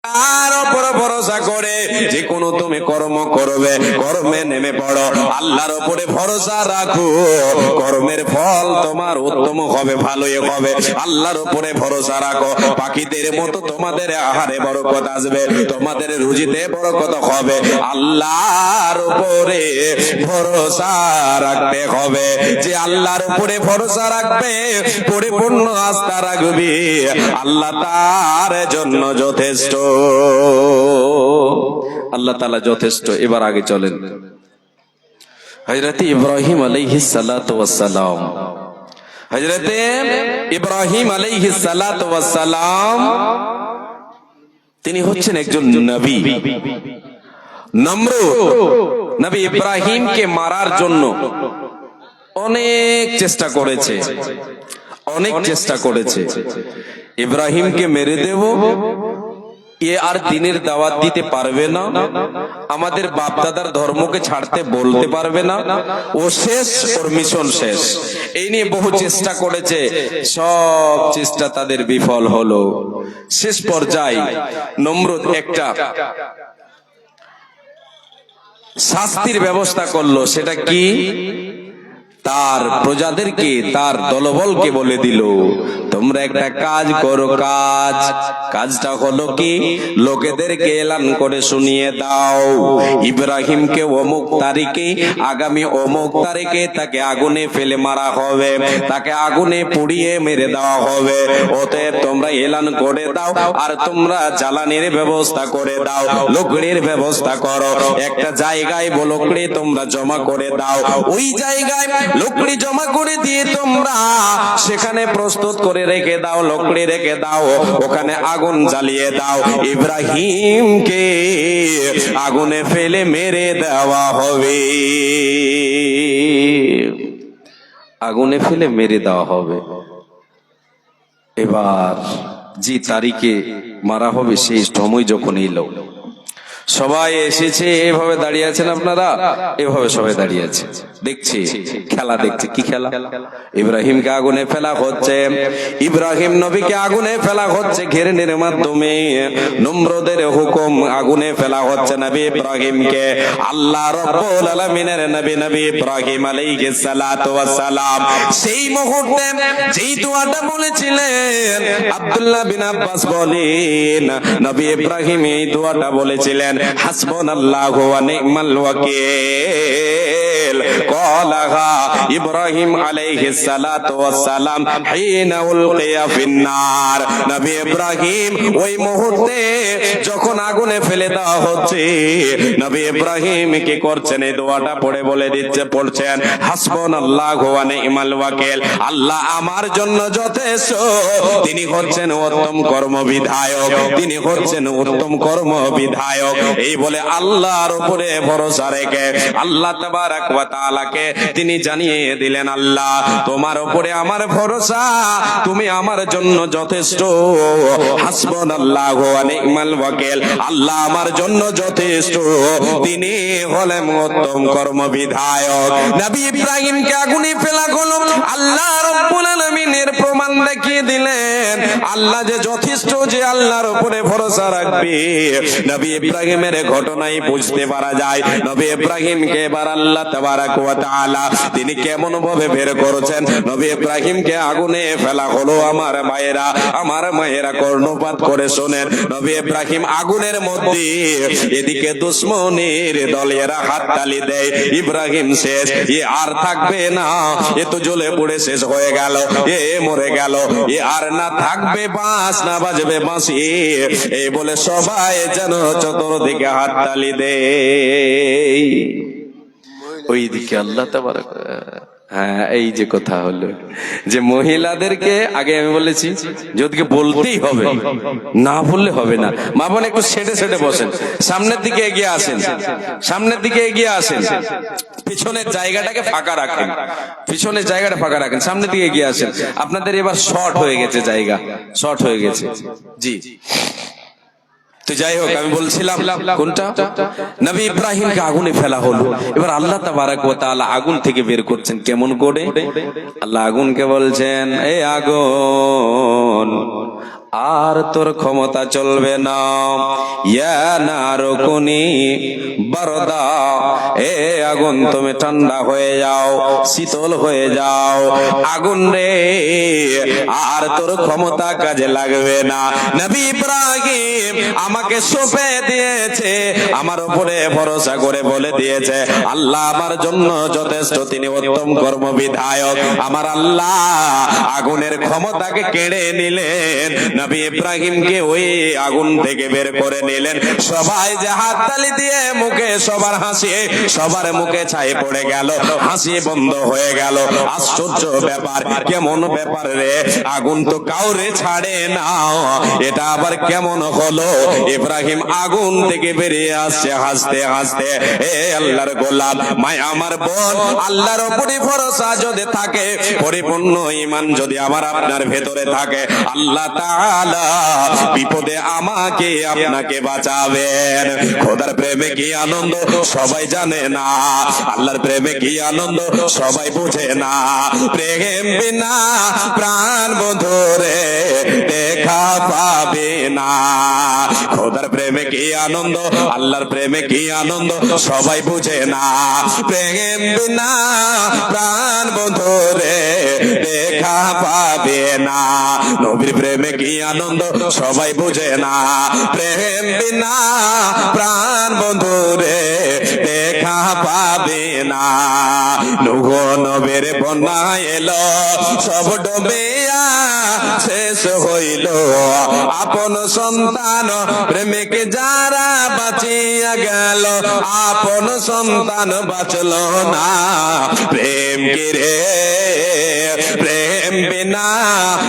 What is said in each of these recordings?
আর উপর ভরসা করে যে কোনো তুমি কর্ম করবে, কর্মে নেমে পড়ো, আল্লাহর উপরে ভরসা রাখো, কর্মের ফল তোমার উত্তম হবে, ভালোই হবে। আল্লাহর উপরে ভরসা রাখো, পাখিদের মতো তোমাদের আহারে বরকত আসবে, তোমাদের রুজিতে বরকত হবে। আল্লাহর উপরে ভরসা রাখতে হবে। যে আল্লাহর উপরে ভরসা রাখবে, পরিপূর্ণ আস্থা রাখবে, আল্লাহ তার জন্য যথেষ্ট। আল্লাহ তাআলা যথেষ্ট। এবার আগে চলেন। হযরত ইব্রাহিম আলাইহিস সালাতু ওয়াস সালাম, হযরত ইব্রাহিম আলাইহিস সালাতু ওয়াস সালাম তিনি হচ্ছেন একজন নবী। নমরুদ নবী ইব্রাহিমকে মারার জন্য অনেক চেষ্টা করেছে, অনেক চেষ্টা করেছে। ইব্রাহিমকে মেরে দেব, এ আর দিনের দাওয়াত দিতে পারবে না, আমাদের বাপ দাদার ধর্মকে ছাড়তে বলতে পারবে না, ও শেষ, ওর মিশন শেষ। এই নিয়ে বহু চেষ্টা করেছে, সব চেষ্টা তাদের বিফল হলো। শেষ পর্যায়ে নমরুদ একটা শাস্তির ব্যবস্থা করলো। সেটা কি? তার প্রজাদেরকে, তার দলবলকে বলে দিল, তোমরা একটা কাজ করো। কাজটা হলো কি? লোকেদেরকে এলান করে শুনিয়ে দাও, ইব্রাহিমকে অমুক তারিখে, আগামী অমুক তারিখে তাকে আগুনে ফেলে মারা হবে, তাকে আগুনে পুড়িয়ে মেরে দেওয়া হবে। অতএব তোমরা এলান করে দাও, আর তোমরা জ্বালানির ব্যবস্থা করে দাও, লকড়ির ব্যবস্থা করো। একটা জায়গায় লকড়ি তোমরা জমা করে দাও, ওই জায়গায় লকড়ি জমা করে দিয়ে তোমরা সেখানে প্রস্তুত করে রেখে দাও, লকড়ি রেখে দাও, ওখানে আগুন জ্বালিয়ে দাও, ইব্রাহিমকে আগুনে ফেলে মেরে দেওয়া হবে, আগুনে ফেলে মেরে দেওয়া হবে। এবার যে তারিখে মারা হবে সেই সময় যখন এলো, সবাই এসেছে, এভাবে দাঁড়িয়ে আছেন আপনারা, এভাবে সবাই দাঁড়িয়ে আছে, দেখছে, খেলা দেখছে। কি খেলা? ইব্রাহিমকে আগুনে ফেলা হচ্ছে, ইব্রাহিম নবীকে আগুনে ফেলা হচ্ছে ঘেরেনের মাধ্যমে। নমরুদের হুকুম, আগুনে ফেলা হচ্ছে নবী ইব্রাহিমকে। আল্লাহ রাব্বুল আলামিনের নবী, নবী ইব্রাহিম আলাইহিস সালাতু ওয়াস সালাম সেই মুহূর্তে যেই দোয়াটা বলেছিলেন, আব্দুল্লাহ বিন আব্বাস বলেন, নবী ইব্রাহিম এই দোয়াটা বলেছিলেন, হাসবুনাল্লাহু ওয়া নি'মাল ওয়াকিল। ক্বালাহা ইব্রাহিম আলাইহিস সালাতু ওয়াস সালাম হিনা উলকিয়া ফিন্নার। নবী ইব্রাহিম ওই মুহূর্তে যখন আগুনে ফেলে দেওয়া হচ্ছে, নবী ইব্রাহিম কি করছেন? এই দোয়াটা পড়ে বলে দিচ্ছে, পড়ছেন, হাসবুনাল্লাহু ওয়া নি'মাল ওয়াকিল, আল্লাহ আমার জন্য যথেষ্ট, তিনি হচ্ছেন উত্তম কর্মবিধায়ক, তিনি হচ্ছেন উত্তম কর্মবিধায়ক। এই বলে আল্লাহর উপরে ভরসা রেখে আল্লাহ তাবারাক ওয়া তাআলাকে তিনি জানিয়ে দিলেন, আল্লাহ তোমার উপরে আমার ভরসা, তুমি আমার জন্য যথেষ্ট, হাসবুনাল্লাহু ওয়া নি'মাল ওয়াকিল, আল্লাহ আমার জন্য যথেষ্ট, তিনি হলেন উত্তম কর্মবিধায়ক। নবী ইব্রাহিমকে আগুনে ফেলা হলো, আল্লাহ রাব্বুল আলামিনের প্রমাণ দেখিয়ে দিলেন, আল্লাহ যে যথেষ্ট, যে আল্লাহর উপরে ভরসা রাখবে। নবী ইব্রাহিমের ঘটনাই বুঝতে পারা যায়, নবী ইব্রাহিমকে এবার আল্লাহ তাবারাক ওয়া তাআলা তিনি কেমন ভাবে বের করেছেন। নবী ইব্রাহিমকে আগুনে ফেলা হলো। আমার ভাইয়েরা, আমার মায়েরা কর্ণপাত করে শোনেন, নবী ইব্রাহিম আগুনের মধ্যে, এদিকে দুশমনের দলেরা হাততালি দেয়, ইব্রাহিম শেষ, এ আর থাকবে না, এ তো জ্বলে পুড়ে শেষ হয়ে গেল, এ মরে গেল, এ আর না থাকবে বাঁশ, না বাজবে বাঁশি। এই বলে সবাই যেন চতুর্দিকে হাততালি দেয়। ওইদিকে আল্লাহ তাবারাক, হ্যাঁ, এই যে কথা হলো যে মহিলাদেরকে আগে আমি বলেছি যে ওদিকে বলতেই হবে, না বললে হবে না। মা বোন একটু সেটে সেটে বসেন, সামনের দিকে এগিয়ে আসেন, সামনের দিকে এগিয়ে আসেন, পিছনের জায়গাটাকে ফাঁকা রাখেন, পিছনের জায়গাটা ফাঁকা রাখেন, সামনের দিকে এগিয়ে আসেন। আপনাদের এবার শর্ট হয়ে গেছে, জায়গা শর্ট হয়ে গেছে। জি, তো যাই হোক, আমি বলছিলাম কোনটা, নবী ইব্রাহিমকে আগুনে ফেলা হলো। এবার আল্লাহ তাবারাক ওয়া তাআলা আগুন থেকে বের করছেন কেমন করে? আল্লাহ আগুনকে বলছেন, এ আগুন, আর তোর ক্ষমতা চলবে না। ইয়া নারকুনি বারদা, এ আগুন তুমি ঠান্ডা হয়ে যাও, শীতল হয়ে যাও। আগুন রে, আর তোর ক্ষমতা কাজে লাগবে না। নবী ইব্রাহিম আমাকে সঁপে দিয়েছে, আমার উপরে ভরসা করে বলে দিয়েছে আল্লাহ আমার জন্য যথেষ্ট, তিনি উত্তম কর্মবিধায়ক। আমার আল্লাহ আগুনের ক্ষমতাকে কেড়ে নিলেন, নবী ইব্রাহিমকে ওই আগুন থেকে বের করে নিলেন। সবাই যে হাততালি দিয়ে মুখে সবার হাসি, সবার মুখে ছাই পড়ে গেল, হাসি বন্ধ হয়ে গেল। আশ্চর্য ব্যাপার, কেমন ব্যাপার রে, আগুন তো কাউরে ছাড়ে না, এটা আবার কেমন হলো? ইব্রাহিম আগুন থেকে বেরিয়ে আসছে হাসতে হাসতে। এ আল্লাহর গোলাম, মায় আমার বোন, আল্লাহর উপরে ভরসা যদি থাকে, পরিপূর্ণ ঈমান যদি আমার আপনার ভেতরে থাকে, আল্লাহ তাআলা বিপদে আমাকে আপনাকে বাঁচাবেন। খোদার প্রেমে কি আনন্দ সবাই জানে না, আল্লাহর প্রেমে কি আনন্দ সবাই বুঝে না। প্রেম বিনা প্রাণ বন্ধুরে দেখা পাবে না। খোদার প্রেমে কি আনন্দ, আল্লাহর প্রেমে কি আনন্দ সবাই বুঝে না। প্রেম বিনা প্রাণ বন্ধুরে দেখা পাবে না। নবীর প্রেমে কি আনন্দ সবাই বুঝে না। প্রেম বিনা প্রাণ বন্ধুরে দেখা পাবে না। নূহ নবীর বন্যা এলো, সব ডুবিয়া শেষ হইল। আপন সন্তান প্রেমিক যারা বাঁচিয়া গেল, আপন সন্তান বাঁচল না। প্রেম কি রে, প্রেম বিনা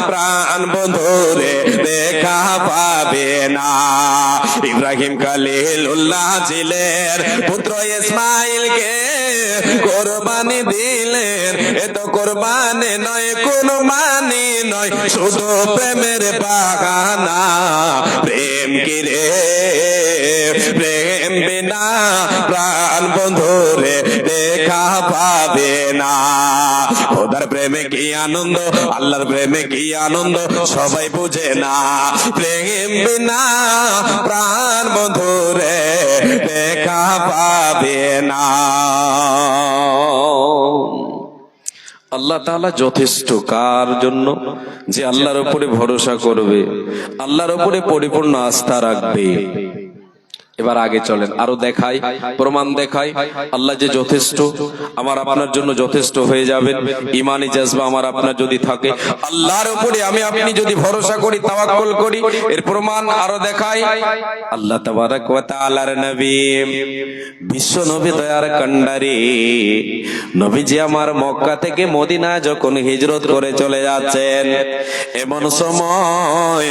প্রাণ বন্ধুরে দেখা পাবে না। ইব্রাহিম খলিলুল্লাহ ছিলেন, পুত্র ইসমাইলকে কোরবানি দিলেন। এ তো কোরবানি নয়, কুরবানি নয়, শুধু প্রেমের বাগানা। প্রেম কি রে, প্রেম বিনা প্রাণ বন্ধুরে দেখা পাবে না। খোদার প্রেমে কি আনন্দ, আল্লাহর প্রেমে কি আনন্দ সবাই বুঝে না। প্রেম বিনা প্রাণ বন্ধুরে দেখা পাবে না। আল্লাহ তাআলা যথেষ্ট কার জন্য? যে আল্লাহর উপরে ভরসা করবে, আল্লাহর উপরে পরিপূর্ণ আস্থা রাখবে। এবার আগে চলেন, আরো দেখাই, প্রমাণ দেখাই আল্লাহ যে যথেষ্ট, আমার আপনার জন্য যথেষ্ট হয়ে যাবেন। ইমানি জাজবা আমার আপনার যদি থাকে, আল্লাহর উপরে আমি আপনি যদি ভরসা করি, তাওয়াক্কুল করি, এর প্রমাণ আরো দেখাই। আল্লাহ তাবারাক ওয়া তাআলার নবী, বিশ্ব নবী দয়ার কান্ডারি নবীজি আমার মক্কা থেকে মদিনা যখন হিজরত করে চলে যাচ্ছেন, এমন সময়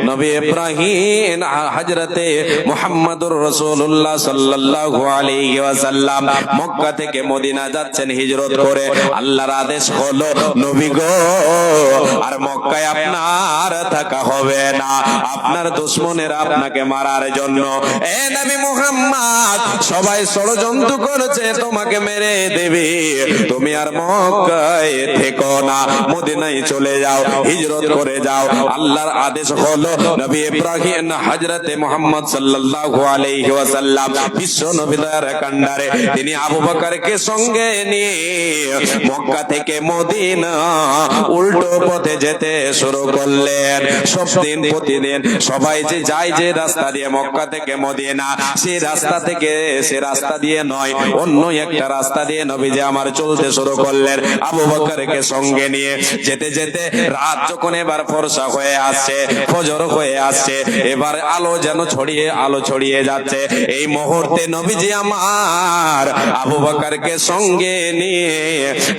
নবী ইব্রাহিম হযরতে মুহাম্মদুর রাসূলুল্লাহ সাল্লাল্লাহু আলাইহি ওয়াসাল্লাম মক্কা থেকে মদিনা যাচ্ছেন হিজরত করে। আল্লাহর আদেশ হলো, নবী গো, আর মক্কায় আপনার থাকা হবে না, আপনার দুশমনেরা আপনাকে মারার জন্য। এ নবী মুহাম্মদ, সবাই ষড়যন্ত্র করেছে তোমাকে মেরে দেবে, তুমি আর মক্কায় থেকো না, মদিনায় চলে যাও, হিজরত করে যাও। আল্লাহর আদেশ হলো, নবী ইব্রাহিম হযরতে মুহাম্মদ সাল্লাল্লাহু আলাইহি ওয়াসাল্লাম বিশ্ব নবী দয়ার কান্ডারে তিনি আবু বকরকে সঙ্গে নিয়ে মক্কা থেকে মদিনা উল্টো পথে যেতে শুরু করলেন। সব দিন প্রতিদিন সবাই যে যায় যে রাস্তা দিয়ে মক্কা থেকে মদিনা, সেই রাস্তা দিয়ে নয়, অন্য একটা রাস্তা দিয়ে নবীজি আমার চলতে শুরু করলেন আবু বকরকে সঙ্গে নিয়ে। যেতে যেতে রাত যখন এবার ফর্সা হয়ে আসছে, ফজর হয়ে আসছে, এবার আলো ছড়িয়ে যাচ্ছে। এই মুহূর্তে নবীজি আমার আবু বকরকে সঙ্গে নিয়ে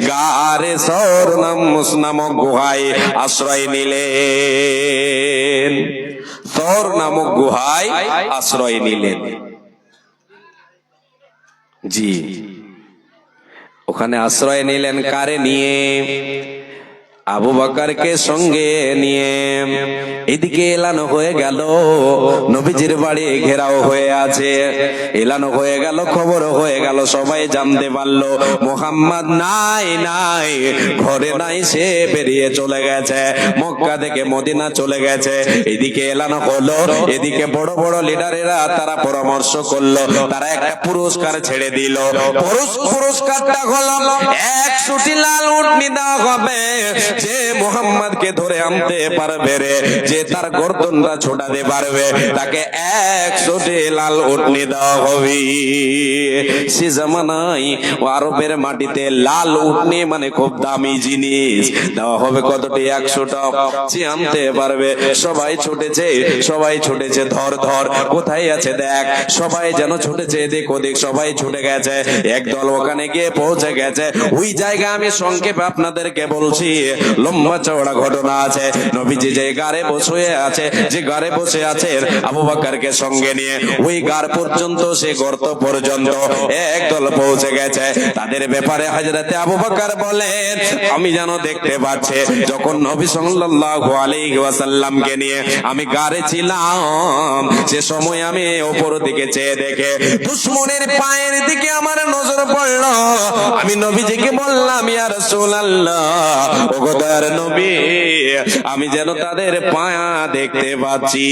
গারে সওর নামক গুহায় আশ্রয় নিলেন। সওর নামক গুহায় আশ্রয় নিলেন। জি, ওখানে আশ্রয় নিলেন কারে নিয়ে? আবু বকরকে সঙ্গে নিয়ে এদিকে এলানো হয়ে গেল, নবীজির বাড়ি ঘেরাও হয়ে আছে। এলানো হয়ে গেল, খবর হয়ে গেল, সবাই জানতে পারলো মুহাম্মদ নাই নাই, ঘরে নাই, সে বেরিয়ে চলে গেছে, মক্কা থেকে মদিনা চলে গেছে। এদিকে এলানো হলো, এদিকে বড় বড় লিডারেরা তারা পরামর্শ করলো, তারা একটা পুরস্কার ছেড়ে দিল। পুরস্কারটা হলো 100টি লাল উটনি দেওয়া হবে, যে মুহাম্মদকে ধরে আনতে পারবে রে, যে তার গর্দনটা ছোটাতে পারবে, তাকে 100টি লাল উটনি দেওয়া হবে। সে জামানায় আরবের মাটিতে লাল উটনি মানে খুব দামি জিনিস। দেওয়া হবে কতটি? 100টা। সে আনতে পারবে। সবাই ছুটেছে, সবাই ছুটেছে, ধর ধর, কোথায় আছে দেখ। সবাই যেন ছুটেছে এদিক ওদিক, সবাই ছুটে গেছে। একদল ওখানে গিয়ে পৌঁছে গেছে। ওই জায়গা আমি সংক্ষেপে আপনাদেরকে বলছি, লম্বা চওড়া ঘটনা আছে। নবীজি যে গারে বসে আছে, যে গারে বসে আছে আবু বকরকে সঙ্গে নিয়ে, ওই গার পর্যন্ত, সে গর্ত পর্যন্ত একদল পৌঁছে গেছে। তাদের ব্যাপারে হযরতে আবু বকর বলেন, আমি যেন দেখতে পাচ্ছি যখন নবী সাল্লাল্লাহু আলাইহি ওয়াসাল্লামকে নিয়ে আমি গারে ছিলাম, সে সময় আমি উপর দিকে চেয়ে দেখে দুশমনের পায়ের দিকে আমার নজর পড়লো। আমি নবীজিকে বললাম, ইয়া রাসূলুল্লাহ, ওগো দয়ার নবী, আমি যেন তাদের পায়া দেখতে পাচ্ছি।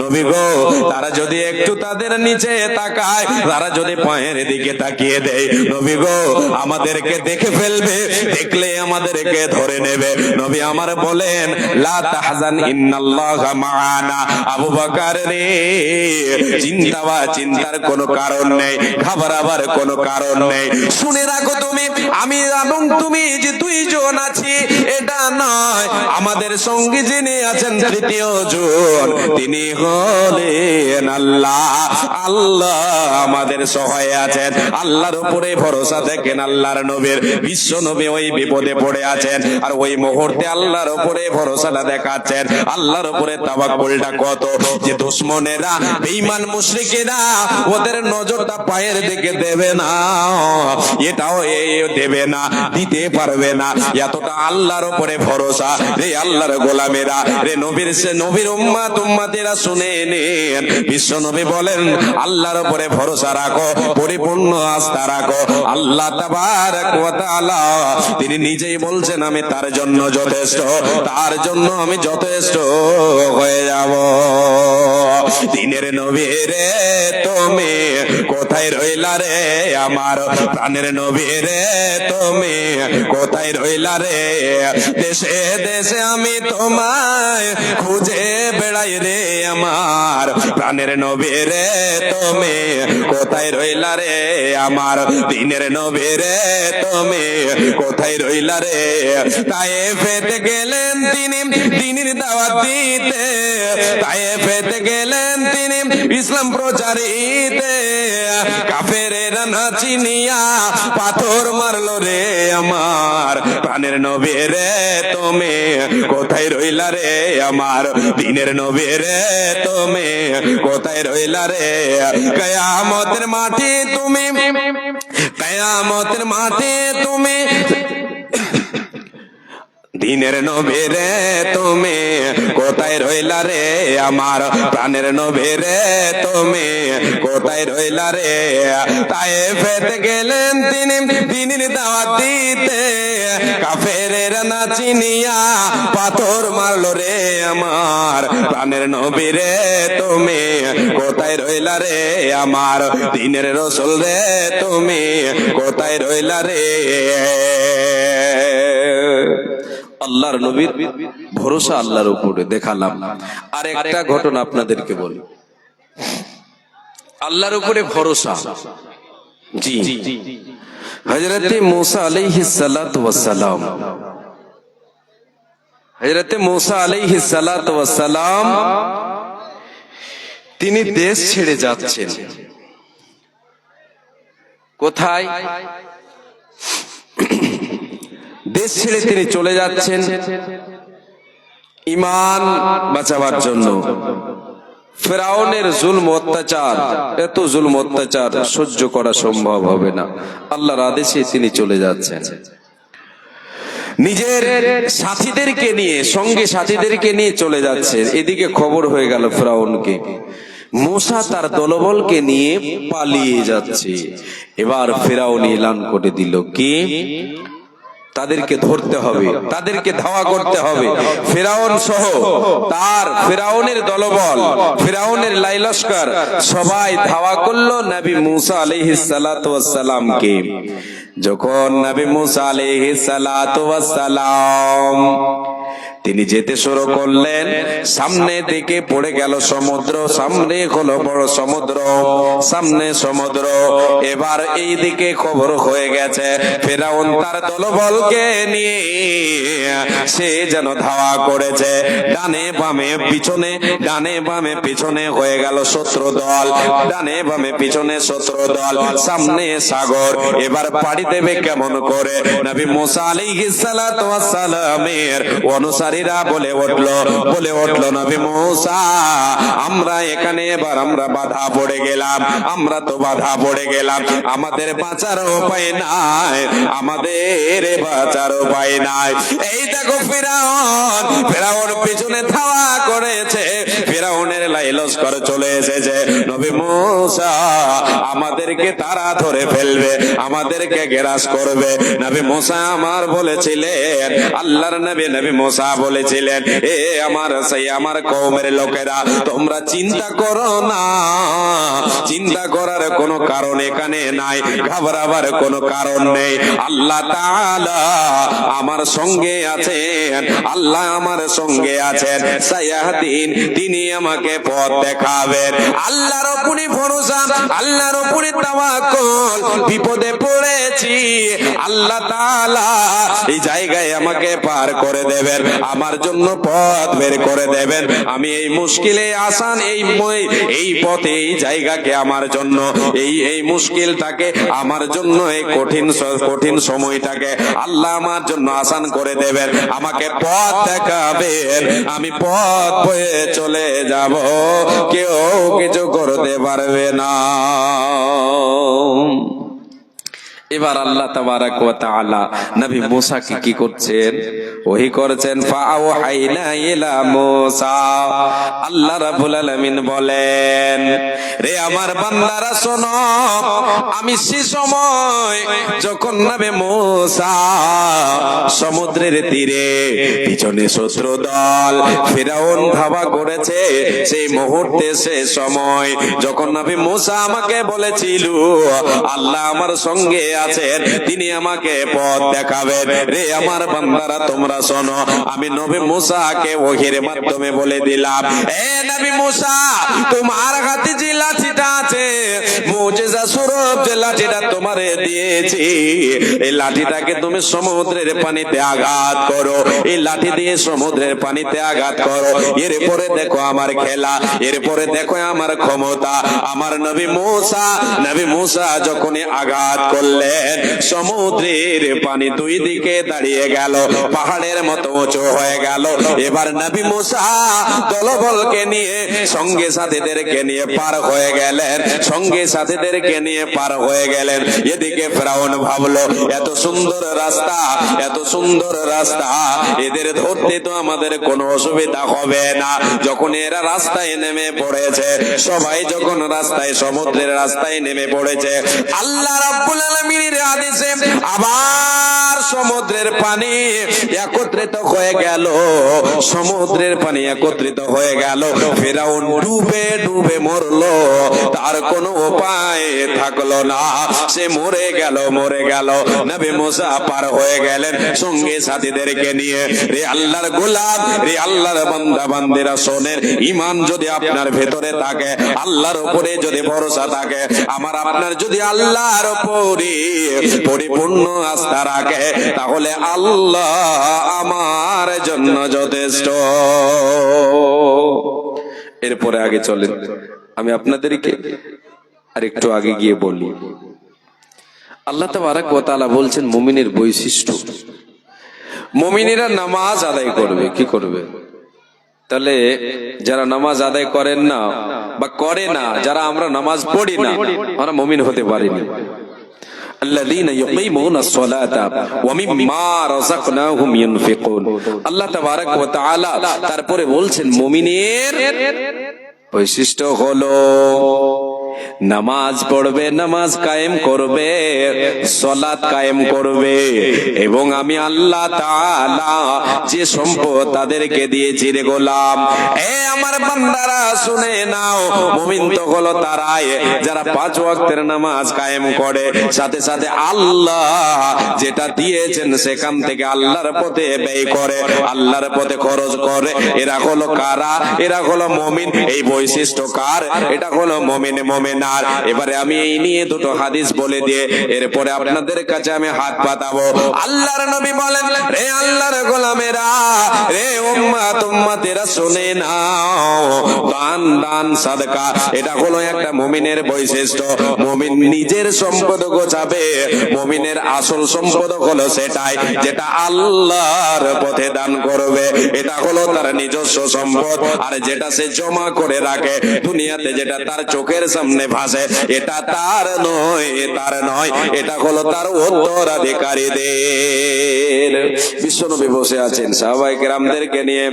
নবী গো, তারা যদি একটু তাদের নিচে তাকায়, তারা যদি পায়ের দিকে তাকিয়ে দেয়, নবী গো, আমাদেরকে দেখে ফেলবে, দেখলে আমাদেরকে ধরে নেবে। নবী আমার বলেন, লা তাহজান ইন্নাল্লাহা মাআনা। আবু বকর রে, চিন্তার কোনো কারণ নেই, ঘাবড়াবার কোনো কারণ নেই। শুনে রাখো তুমি, আমি এবং তুমি যে দুইজন আছি এটা নয়, আমাদের সঙ্গে যিনি আছেন তৃতীয় জন, তিনি হলেন আল্লাহ। আল্লাহ আমাদের সহায় আছেন। আল্লাহর উপরে ভরসা দেখেন। আল্লাহর নবীর, বিশ্ব নবী ওই বিপদে পড়ে আছেন, আর ওই মুহূর্তে আল্লাহর উপরে ভরসাটা দেখাচ্ছেন। আল্লাহর উপরে তাওয়াক্কুলটা কত, যে দুশমনেরা, বেঈমান মুশরিকেরা ওদের নজরটা পায়ের দিকে দেবে না, এটাও দেবে না, দিতে পারবে না। এতটা আল্লাহর উপরে ভরসা। রে আল্লাহর গোলামেরা, রে নবীর উম্মতেরা শুনে নেন। বিশ্ব নবী বলেন, আল্লাহর উপরে ভরসা রাখো, পরিপূর্ণ আস্থা রাখো। আল্লাহ তাবারক ওয়া তাআলা তিনি নিজেই বলছেন, আমি তার জন্য যথেষ্ট, তার জন্য আমি যথেষ্ট হয়ে যাব। দিনের নবী রে, তুমি কোথায় রইলা রে, আমার প্রাণের নবী রে, তুমি কোথায় রইলা রে। দেশে দেশে আমি তোমায় খুঁজে বেড়াই রে, আমার প্রাণের নবী রে, তুমি কোথায় রইলা রে। আমার দিনের নবী রে, তুমি কোথায় রইলা রে। তায়েফেতে গেলেন তিনি দ্বীনের দাওয়াত দিতে, তায়েফেতে গেলেন তিনি ইসলাম প্রচারিতে। কাফেরেরা না চিনিয়া পাথর মারলো রে, আমার প্রাণের নবী রে, তুমি কোথায় রইলা রে। আমার দিনের নবী রে, তুমি কোথায় রইলা রে। কিয়ামতের মাঠে তুমি, কিয়ামতের মাঠে তুমি, দিনের নবী রে, তুমি কোথায় রইলা রে। আমার প্রাণের নবী রে, তুমি কোথায় রইলা রে। তায়েফেতে গেলেন তিনি দ্বীনের দাওয়াত দিতে, কাফেরেরা না চিনিয়া পাথর মারলো রে, আমার প্রাণের নবী রে, তুমি কোথায় রইলা রে। আমার দ্বীনের রাসূল রে, তুমি কোথায় রইলা রে। আল্লাহর নবীর ভরসা আল্লাহর উপরে দেখালাম। আর একটা ঘটনা আপনাদেরকে বলি, আল্লাহর উপরে ভরসা। জি, হযরতে মূসা আলাইহিস সালাতু ওয়াস সালাম, হযরতে মূসা আলাইহিস সালাতু ওয়াস সালাম তিনি দেশ ছেড়ে যাচ্ছেন। কোথায়? দেশ ছেড়ে তিনি চলে যাচ্ছেন ঈমান বাঁচাবার জন্য। ফেরাউনের জুলম অত্যাচার, এত জুলম অত্যাচার সহ্য করা সম্ভব হবে না, আল্লাহর আদেশে তিনি চলে যাচ্ছেন। নিজের সাথীদেরকে নিয়ে, সঙ্গে সাথীদেরকে নিয়ে চলে যাচ্ছে। এদিকে খবর হয়ে গেল ফেরাউনকে, মূসা তার দলবলকে নিয়ে পালিয়ে যাচ্ছে। এবার ফেরাউন এলান করে দিল কি তাদেরকে ধরতে হবে, তাদেরকে ধাওয়া করতে হবে। ফেরাউন সহ তার ফেরাউনের দলবল, ফেরাউনের লাইলস্কর সবাই ধাওয়া করলো নবী মূসা আলাইহিস সালাতু ওয়াস সালামকে। যখন নবী মূসা আলাইহিস সালাতু ওয়াস সালাম তিনি যেতে শুরু করলেন, সামনে দিকে পড়ে গেল সমুদ্র, সামনে হলো বড় সমুদ্র, সামনে সমুদ্র। এবার এই দিকে খবর হয়ে গেছে ফেরাউন তার দলবলকে নিয়ে সে যেন ধাওয়া করেছে। ডানে বামে পিছনে, ডানে বামে পিছনে হয়ে গেল শত্রু দল, ডানে বামে পিছনে শত্রু দল, সামনে সাগর। এবার পাড়ি দেবে কেমন করে? নবী মূসা আলাইহিস সালাতু ওয়াস সালামের অনুসারীরা বলে উঠলো নবী মূসা, আমরা এখানে এবার আমরা বাধা পড়ে গেলাম, আমরা তো বাধা পড়ে গেলাম, আমাদের বাঁচার উপায় নাই, আমাদের বাঁচার উপায় নাই। এই দেখো ফেরাউন পিছনে ধাওয়া করেছে, ফেরাউনের লাইলস্কর চলে এসেছে। নবী মূসা আমাদেরকে তারা ধরে ফেলবে, আমাদেরকে গ্রাস করবে। নবী মূসা আমার বলেছিলেন, আল্লাহর নবী নবী মূসা বলেছিলেন, এ আমার কওমের লোকেরা, তোমরা চিন্তা করো না, চিন্তা করার কোনো কারণ এখানে নাই, ঘাবড়াবার কোনো কারণ নেই। আল্লাহ তাআলা আমার সঙ্গে আছেন, আল্লাহ আমার সঙ্গে আছেন। সায়াহদিন, তিনি আমাকে পথ দেখাবেন। আল্লাহর উপরে ভরসা, আল্লাহর উপরে তাওয়াক্কুল। বিপদে পড়েছি, আল্লাহ তাআলা এই জায়গায় আমাকে পার করে দেবেন, আমার জন্য পথ বের করে দেবেন। আমি এই মুশকিলে আসান, এই পথে, এই জায়গাকে আমার জন্য, এই মুশকিলটাকে আমার জন্য, এই কঠিন সময়টাকে আল্লাহ আমার জন্য আসান করে দেবেন, আমাকে পথ দেখাবেন, আমি পথ বয়ে চলে যাব, কেউ কিছু করতে পারবে না। এবার আল্লাহ তাবারাক ওয়া তাআলা নবী মূসাকে কি করছেন? ওহী করছেন। ফাআওহাইনা ইলা মূসা, আল্লাহ রাব্বুল আলামিন বলেন, রে আমার বান্দারা শোনো, আমি সে সময় যখন নবী মূসা সমুদ্রের তীরে, পিছনে শত্রু দল ফিরআউন ধাওয়া করেছে, সেই মুহূর্তে, সে সময় যখন নবী মূসা আমাকে বলেছিল আল্লাহ আমার সঙ্গে আছেন, তিনি আমাকে পথ দেখাবেন। রে আমার বান্দারা তোমরা শোনো, আমি নবী মূসাকে ওহীর মাধ্যমে বলে দিলাম, এ নবী মূসা, তোমার হাতে যে লাঠিটা আছে, মুজিজা স্বরূপ যে লাঠিটা তোমারে দিয়েছি, এই লাঠিটাকে তুমি সমুদ্রের পানিতে আঘাত করো, এই লাঠি দিয়ে সমুদ্রের পানিতে আঘাত করো। এরপরে দেখো আমার খেলা, এরপরে দেখো আমার ক্ষমতা। আমার নবী মূসা যখনই আঘাত করলেন, সমুদ্রের পানি দুই দিকে দাঁড়িয়ে গেল, পাহাড়ের মতো উঁচু হয়ে গেল। এবার নবী মূসা দলবলকে নিয়ে, সঙ্গে সাথীদেরকে নিয়ে পার হয়ে গেলেন, সঙ্গে সাথীদেরকে নিয়ে পার হয়ে গেলেন। এদিকে ফেরাউন ভাবলো, এত সুন্দর রাস্তা, এত সুন্দর রাস্তা, এদের ধরতে তো আমাদের কোনো অসুবিধা হবে না। যখন এরা রাস্তায় নেমে পড়েছে, সবাই যখন রাস্তায়, সমুদ্রের রাস্তায় নেমে পড়েছে, আল্লাহ রাব্বুল আলামিনের আদেশে আবার সমুদ্রের পানি একত্রিত হয়ে গেল, সমুদ্রের পানি একত্রিত হয়ে গেল। ফেরাউন ডুবে ডুবে মরলো, তার কোনো উপায় থাকলো না, সে মরে গেল। নবী মূসা পার হয়ে গেলেন সঙ্গে সাথীদেরকে নিয়ে। রে আল্লাহর গোলাম, রে আল্লাহর বান্দা বান্দিরা শোনেন, ঈমান যদি আপনার ভেতরে থাকে, আল্লাহর উপরে যদি ভরসা থাকে, আমার আপনার যদি আল্লাহর উপরে পরিপূর্ণ আস্থা রাখে, তাহলে আল্লাহ আমার জন্য যথেষ্ট। এরপরে আগে চলেন, আমি আপনাদেরকে আরেকটু আগে গিয়ে বলি। আল্লাহ তাবারাক ওয়া তাআলা বলছেন মুমিনের বৈশিষ্ট্য, মুমিনেরা নামাজ আদায় করবে। কি করবে? তাহলে যারা নামাজ আদায় করেন না বা করে না, যারা আমরা নামাজ পড়ি না, আমরা মুমিন হতে পারিনি। আল্লাযীনা ইউকিমুনাস সালাতা ওয়া মিম্মা রাযাকনাহুম ইউনফিকুন। আল্লাহ তাবারক ওয়া তাআলা তারপরে বলছেন মুমিনের বৈশিষ্ট্য হলো নামাজ পড়বে, নামাজ কায়েম করবে, সালাত কায়েম করবে, এবং আমি আল্লাহ তাআলা যে সম্পদ তাদেরকে দিয়েছি রে গোলাম, এ আমার বান্দারা শুনে নাও, মুমিন তো হলো তারাই যারা 5 ওয়াক্তের নামাজ কায়েম করে, সাথে সাথে আল্লাহ যেটা দিয়েছেন সেখান থেকে আল্লাহর পথে ব্যয় করে, আল্লাহর পথে খরচ করে। এরা হলো কারা? এরা হলো মুমিন। এই বৈশিষ্ট্য কার? এটা হলো মুমিন মুমিনার। এবারে আমি এই নিয়ে দুটো হাদিস বলে দিয়ে এরপরে আপনাদের কাছে আমি হাত পাতাবো। আল্লাহর নবী বলেন, রে আল্লাহর গোলামেরা, রে উম্মত উম্মতেরা শুনে নাও, দান দান সাদকা এটা হলো একটা মুমিনের বৈশিষ্ট্য। মুমিন নিজের সম্পদ গোছাবে, মুমিনের আসল সম্পদ হলো সেটাই যেটা আল্লাহর পথে দান করবে, এটা হলো তার নিজস্ব সম্পদ। আর যেটা সে জমা করে রাখে দুনিয়াতে, যেটা তার চোখের সামনে ভাসে, এটা তার নয়, তার নয়, এটা হলো তার উত্তরাধিকারীদের। বিশ্বনবী বসে আছেন, সাহাবায়ে কেরামদেরকে নিয়ে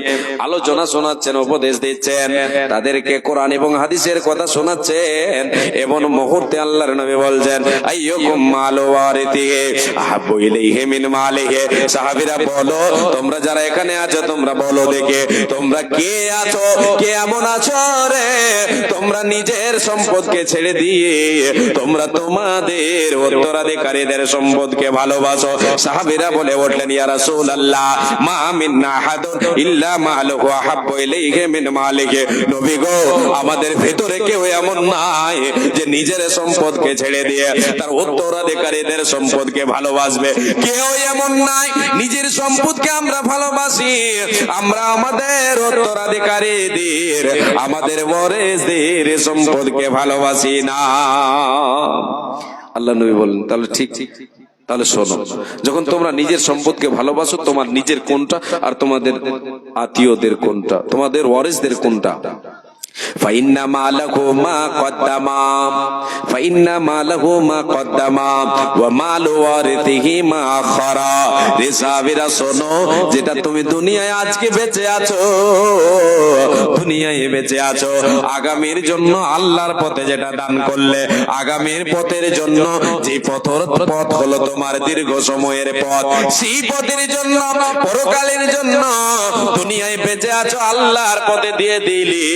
আলোচনা শোনাচ্ছেন, উপদেশ দিচ্ছেন, তাদেরকে কোরআন এবং হাদিসের কথা শোনাচ্ছেন। এমন মুহূর্তে আল্লাহর নবী বলছেন, আইয়ুকুম মালু ওয়ারিথিহি আহাব্বু ইলাইহি মিন মালিহি। সাহাবীরা বলো, তোমরা যারা এখানে আছো তোমরা বলো দেখে, তোমরা কে আছো, কে এমন আছো রে তোমরা নিজের সম্পদকে ছেড়ে দিয়ে তোমরা তোমাদের উত্তরাধিকারীদের সম্পদকে ভালোবাসো? সাহাবীরা বলে উঠলেন, ইয়া রাসূলুল্লাহ, মা মিন্না আহাদুন ইল্লা মালুহু আহাব্বু ইলাইহি মিন মালিহি। নবী গো, আমাদের ভেতরে কেউ এমন নাই যে নিজের সম্পদকে ছেড়ে দিয়ে তার উত্তরাধিকারীদের সম্পদকে ভালোবাসবে। কেউ এমন নাই, নিজের সম্পদকে আমরা ভালোবাসি, আমরা আমাদের উত্তরাধিকারীদের, আমাদের ওয়ারিসদের সম্পদকে ভালোবাসি না। আল্লাহ নবী বলেন, তাহলে ঠিক, তাহলে শোনো, যখন তোমরা নিজের সম্পদকে ভালোবাসো, তোমার নিজের কোনটা আর তোমাদের আত্মীয়দের কোনটা, তোমাদের ওয়ারিসদের কোনটা? فإنما له ما قدم فإنما له ما قدم ومال وارثه ما أخر। রিসাবিরা শোনো, যেটা তুমি দুনিয়ায় আজকে বেঁচে আছো, দুনিয়ায় বেঁচে আছো, আগামীর জন্য আল্লাহর পথে যেটা দান করলে, আগামীর পথের জন্য যে পথ হলো তোমার দীর্ঘ সময়ের পথ, সেই পথের জন্য, পরকালের জন্য দুনিয়ায় বেঁচে আছো, আল্লাহর পথে দিয়ে দিলি,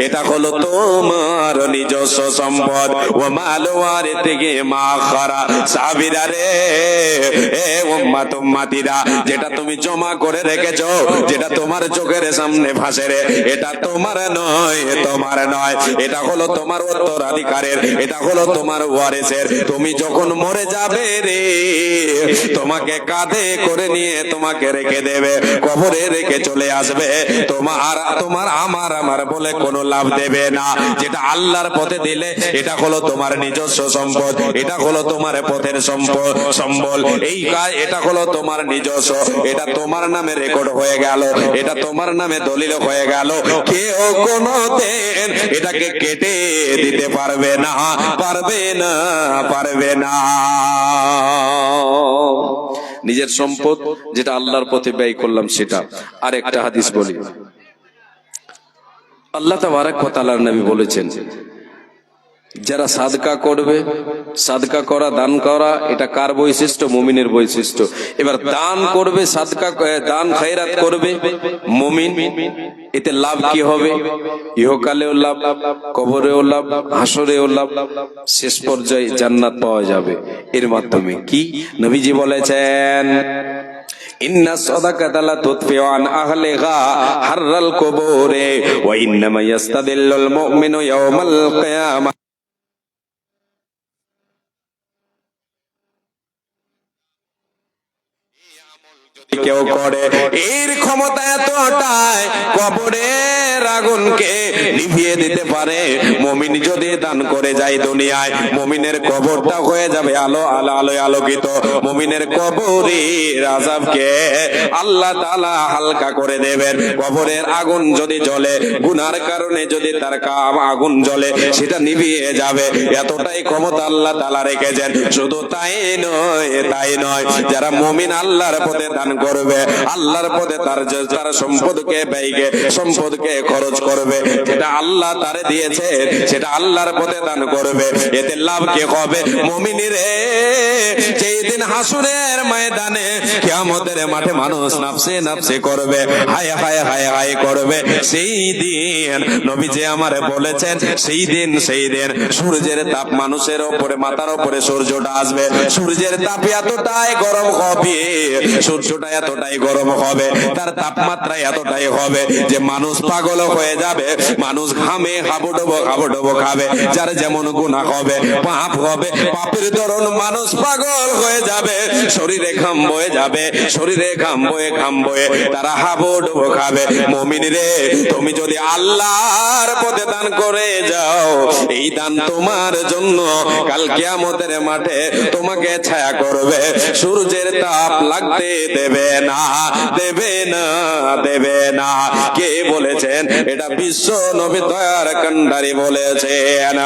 এটা হলো তোমার নিজস্ব সম্পদ। ও মালু ওয়ারিথিহি মা আখরা। সাহাবীরা রে, এ উম্মত উম্মতিরা, যেটা তুমি জমা করে রেখেছো, যেটা তোমার চোখের সামনে ভাসে রে, এটা তোমার নয়, তোমার নয়, এটা হলো তোমার উত্তরাধিকারের, এটা হলো তোমার ওয়ারিসের। তুমি যখন মরে যাবে রে, তোমাকে কাঁধে করে নিয়ে তোমাকে রেখে দেবে, কবরে রেখে চলে আসবে, তোমার আমার বলে কোনো লাভ দেবে না। যেটা আল্লাহর পথে দিলে এটা হলো তোমার নিজস্ব সম্পদ, এটা হলো তোমার পথের সম্বল, এই কাজ এটা হলো তোমার নিজস্ব, এটা তোমার নামে রেকর্ড হয়ে গেল, এটা তোমার নামে দলিল হয়ে গেল, কেউ কোনোদিন এটাকে কেটে দিতে পারবে না, পারবে না, পারবে না। নিজের সম্পদ যেটা আল্লাহর পথে ব্যয় করলাম সেটা। আর একটা হাদিস বলি, আল্লাহ তাবারক ওয়া তাআলার নবী বলেছেন, যারা সাদকা করবে, সাদকা করা, দান করা, এটা কার বৈশিষ্ট্য? মুমিনের বৈশিষ্ট্য। এবার দান করবে, সাদকা, দান খায়রাত করবে মুমিন, এতে লাভ কি হবে? ইহকালেও লাভ, কবরেও লাভ, হাসরেও লাভ, শেষ পর্যায়ে জান্নাত পাওয়া যাবে এর মাধ্যমে। কি নবীজি বলেছেন, ইন্না সাদাকাতা লা তুতফিউ আন আহলিহা হাররাল কুবুরে ওয়া ইন্নামা ইয়াস্তাদিল্লুল মুমিনু ইয়াওমাল কিয়ামাহ। কেউ করে, এর ক্ষমতা এতটাই কবরের আগুনকে নিভিয়ে দিতে পারে। মুমিন যদি দান করে যায় দুনিয়ায়, মুমিনের কবরটা হয়ে যাবে আলো আলো আলোয় আলোকিত। মুমিনের কবরের আযাবকে আল্লাহ তাআলা হালকা করে দেবেন। কবরের আগুন যদি জ্বলে, গুনার কারণে যদি তার আগুন জ্বলে, সেটা নিভিয়ে যাবে। এতটাই ক্ষমতা আল্লাহ তাআলা রেখেছেন। শুধু তাই নয়, যারা মুমিন আল্লাহর পথে দান করবে, আল্লাহর পথে তার সম্পদকে খরচ করবে, যেটা আল্লাহ তারে দিয়েছে সেটা আল্লাহর পথে দান করবে, এতে লাভ কে হবে? মুমিনেরে। যেই দিন হাসুরের ময়দানে কিয়ামতের মাঠে মানুষ নাফসে নাফসে করবে, হায় হায় হায় হায় করবে, সেই দিন নবীজি আমারে বলেছেন, সেই দিন সূর্যের তাপ মানুষের উপরে, মাথার উপরে সূর্যটা আসবে। সূর্যের তাপ এতটাই গরম হবে, সূর্যটা এতটাই গরম হবে, তার তাপমাত্রা এতটাই হবে যে মানুষ পাগল হয়ে যাবে। মানুষ ঘামে হাবুডুবো খাবে। যার যেমন গুনাহ হবে, পাপ হবে, পাপের দরুন মানুষ পাগল হয়ে যাবে। শরীরে ঘাম বয়ে যাবে, শরীরে ঘাম বয়ে তারা হাবুডুবো খাবে। মুমিন রে, তুমি যদি আল্লাহর পথে দান করে যাও, এই দান তোমার জন্য কাল কিয়ামতের মাঠে তোমাকে ছায়া করবে। সূর্যের তাপ লাগতে দেবে না, দেবে না, দেবে না। কে বলেছেন? এটা বিশ্ব নবী দয়ার কান্ডারি বলেছেন।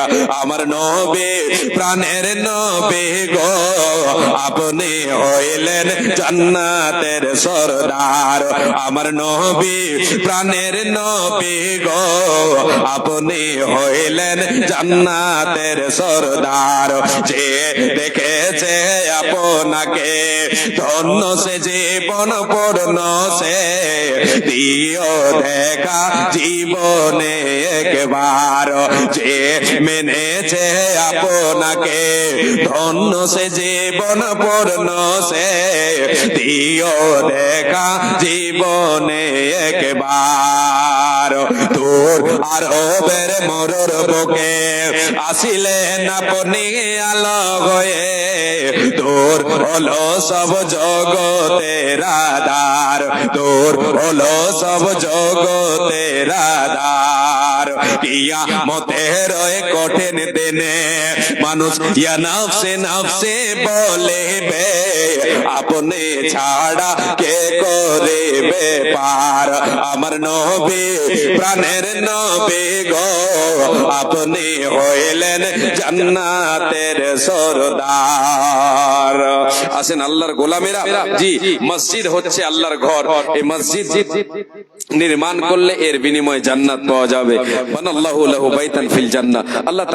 আমার নবী, প্রাণের নবী গো, আপনি হইলেন জান্নাতের সরদার। আমার নবী, প্রাণের নবী গো, আপনি হইলেন জান্নাতের সরদার। যে দেখেছে আপনাকে, ধন্য সে জীবন পূর্ণ সে, দিও দেখা জীবনে একবার। যে মেনেছে আপনাকে, ধন্য সে জীবন পূর্ণ সে, দিও দেখা জীবনে একবার। দূর আরবের মরুর বুকে আসিলেন আপনি আলো হয়ে, দূর হলো সব জগতের আধার, দূর হলো সব জগতের আধার। কিয়ামতের ওই কঠিন দিনে মানুষ ইয়া নফসে নফসে বলিবে, আপনি ছাড়া কে করিবে পার। আমার নবী, প্রাণের নবী গো, আপনি হইলেন জান্নাতের সরদার। আসেন আল্লাহর গোলামেরা, জি মসজিদ হচ্ছে আল্লাহর ঘর। এই মসজিদ নির্মাণ করলে এর বিনিময়ে জান্নাত পাওয়া যাবে। বানাল্লাহু লাহু বাইতান ফিল জান্নাহ। আল্লাহ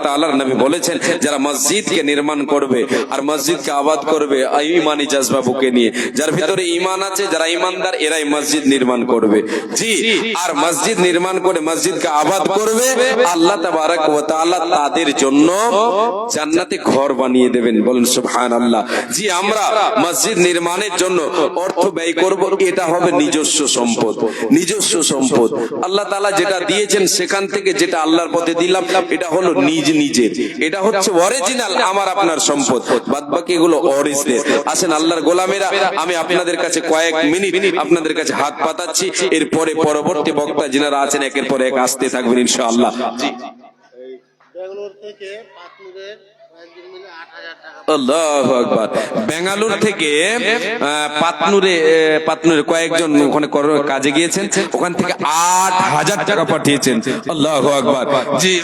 তাআলার নবী বলেছেন, যারা মসজিদকে নির্মাণ করবে আর মসজিদকে আবাদ করবে ঈমানি জজবা বুকে নিয়ে, যার ভিতরে ঈমান আছে, যারা ঈমানদার, এরাই মসজিদ নির্মাণ করবে। জি, আর মসজিদ নির্মাণ করে মসজিদকে আবাদ করবে, আল্লাহ তাবারক ওয়া তাআলা তাদের জন্য জান্নাতে ঘর বানিয়ে দেবেন। বলেন সুবহানাল্লাহ। জি, আমরা মসজিদ নির্মাণের জন্য অর্থ ব্যয় করব, এটা হবে নিজস্ব সম্পদ, নিজস্ব সম্পদ। আল্লাহ তাআলা যেটা দিয়েছেন সেখান থেকে যেটা আল্লাহর পথে দিলাম, এটা হলো নিজের, এটা হচ্ছে অরিজিনাল আমার আপনার সম্পদ। বাদবাকি এগুলো অরিজিনাল। আসেন আল্লাহর গোলামেরা, আমি আপনাদের কাছে কয়েক মিনিট আপনাদের কাছে হাত পাতাচ্ছি, এরপরে পরবর্তী বক্তা যিনারা আছেন একের পর এক আসতে থাকবেন ইনশাআল্লাহ। জি, বেঙ্গালুরু থেকে পাতনুরের মিলে ৮,০০০ টাকা। আল্লাহু আকবার। বেঙ্গালুরু থেকে পাতনুরে কয়েকজন ওখানে কাজে গিয়েছেন, ওখান থেকে ৮,০০০ টাকা পাঠিয়েছেন। আল্লাহু আকবার। জি,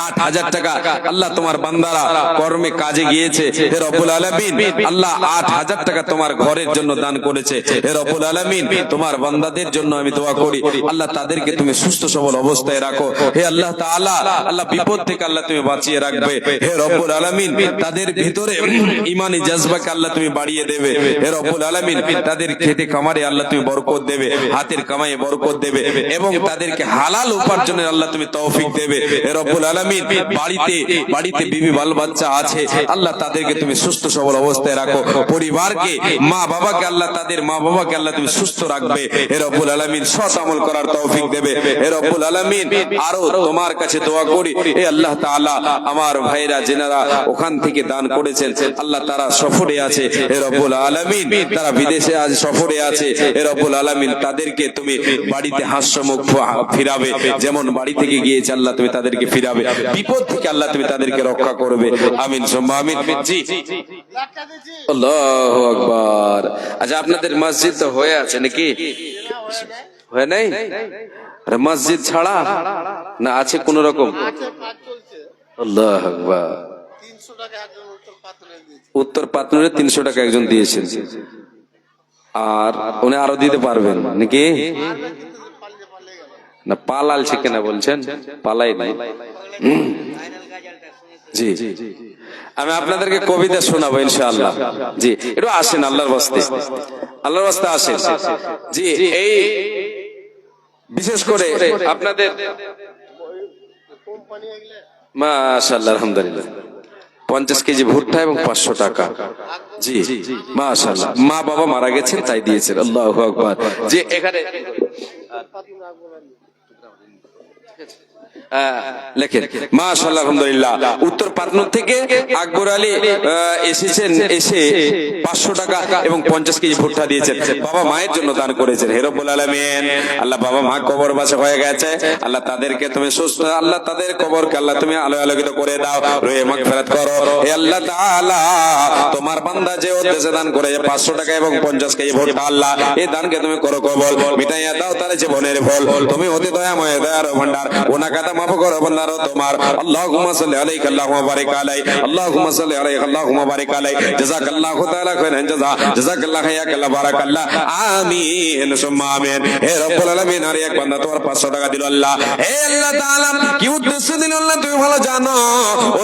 ৮,০০০ টাকা আল্লাহ তোমার বান্দারা কর্মে কাজে গিয়েছে, হে রব্বুল আলামিন। আল্লাহ ৮,০০০ টাকা তোমার ঘরের জন্য দান করেছে, হে রব্বুল আলামিন। তোমার বান্দাদের জন্য আমি দোয়া করি, আল্লাহ তাদেরকে তুমি সুস্থ সবল অবস্থায় রাখো, হে আল্লাহ তাআলা। আল্লাহ বিপদ থেকে আল্লাহ তুমি বাঁচিয়ে রাখবে, হে রব্বুল আলামিন। তাদের ভিতরে ঈমানি জজবাকে আল্লাহ তুমি বাড়িয়ে দেবে, হে রব্বুল আলামিন। তাদের খেতে কামারে আল্লাহ তুমি বরকত দেবে, হাতের কামায়ে বরকত দেবে, এবং তাদেরকে হালাল উপার্জনের আল্লাহ তুমি তৌফিক দেবে, হে রব্বুল আলামিন। আলামিন বাড়িতে বিবি বাল বাচ্চা আছে আল্লাহ তাদেরকে তুমি সুস্থ সবল অবস্থায় রাখো, পরিবারকে মা বাবাকে আল্লাহ তাদের মা বাবাকে আল্লাহ তুমি সুস্থ রাখবে, হে রব্বুল আলামিন সৎ আমল করার তৌফিক দেবে, হে রব্বুল আলামিন। আরো তোমার কাছে দোয়া করি, হে আল্লাহ তাআলা আমার ভাইরা যেনারা ওখান থেকে দান করেছেন আল্লাহ তারা সফরে আছে, হে রব্বুল আলামিন তারা বিদেশে আজ সফরে আছে, হে রব্বুল আলামিন তাদেরকে তুমি বাড়িতে হাস্যমুখ ফিরাবে, যেমন বাড়ি থেকে গিয়েছে আল্লাহ তুমি তাদেরকে ফিরাবে, বিপদ থেকে আল্লাহ তুমি তাদেরকে রক্ষা করবে, আমিন সুম্মা আমিন। জি আল্লাহু আকবার। আচ্ছা আপনাদের মসজিদ তো হয়ে আছে নাকি? হয়ে নাই? আরে মসজিদ ছাড়া না আছে কোন রকম? আছে, কাজ চলছে। আল্লাহু আকবার। 300 টাকা একজন উত্তর পাত্রে দিয়েছে। উত্তর পাতনুরে 300 টাকা একজন দিয়েছেন, আর উনি আরো দিতে পারবেন নাকি? আর কিন্তু পালিয়ে গেল। না পালালছে কেনা বলছেন? পালাই নাই। জি আমি আপনাদেরকে কবিতা শোনাবো ইনশাআল্লাহ। জি একটু আসেন আল্লাহর ওয়াস্তে, আল্লাহর ওয়াস্তে আসেন। জি এই বিশেষ করে আপনাদের কোম্পানি এগুলো মাশাআল্লাহ আলহামদুলিল্লাহ 50 কেজি ভুট্টা এবং 500 টাকা। জি মাশাআল্লাহ, মা বাবা মারা গেছেন তাই দিয়েছেন, আল্লাহু আকবার। যে এখানে লেখেন মাশাআল্লাহ আলহামদুলিল্লাহ, উত্তর পাটনুর থেকে আকবর আলী এসেছেন, এসে 500 টাকা এবং 50 কেজি ভুট্টা দিয়েছেন, বাবা মায়ের জন্য দান করেছেন, হে রব্বুল আলামিন। আল্লাহ বাবা মা কবরবাসী হয়ে গেছে, আল্লাহ তাদেরকে তুমি সুস্থ, আল্লাহ তাদের কবরকে আল্লাহ তুমি আলো আলোকিত করে দাও, রুহে মাগফিরাত করো, হে আল্লাহ তাআলা। তোমার বান্দা যে উদ্দেশ্যে দান করে 500 টাকা এবং 50 কেজি ভুট্টা, আল্লাহ এই দানকে তুমি করো কবুল, মিটাইয়া দাও তার জীবনের ফল, তুমি অতি দয়াময় দয়ার ভান্ডার, গুনাহগাতা মাফ করো বান্দার তোমার। আল্লাহুম্মা সাল্লি আলাইহি আল্লাহুম্মা বারিক আলাইহি, আল্লাহুম্মা সাল্লি আলাইহি আল্লাহুম্মা বারিক আলাইহি, জাযাকাল্লাহু তাআলা খাইরান জাযা, জাযাকাল্লাহু খাইরান বারাকাল্লাহ, আমিন সুম্মা আমিন। হে রব্বুল আলামিন, আর এক বান্দা তোমার 500 টাকা দিল আল্লাহ, হে আল্লাহ তাআলা কি উদ্দেশ্য দিল আল্লাহ তুমি ভালো জানো,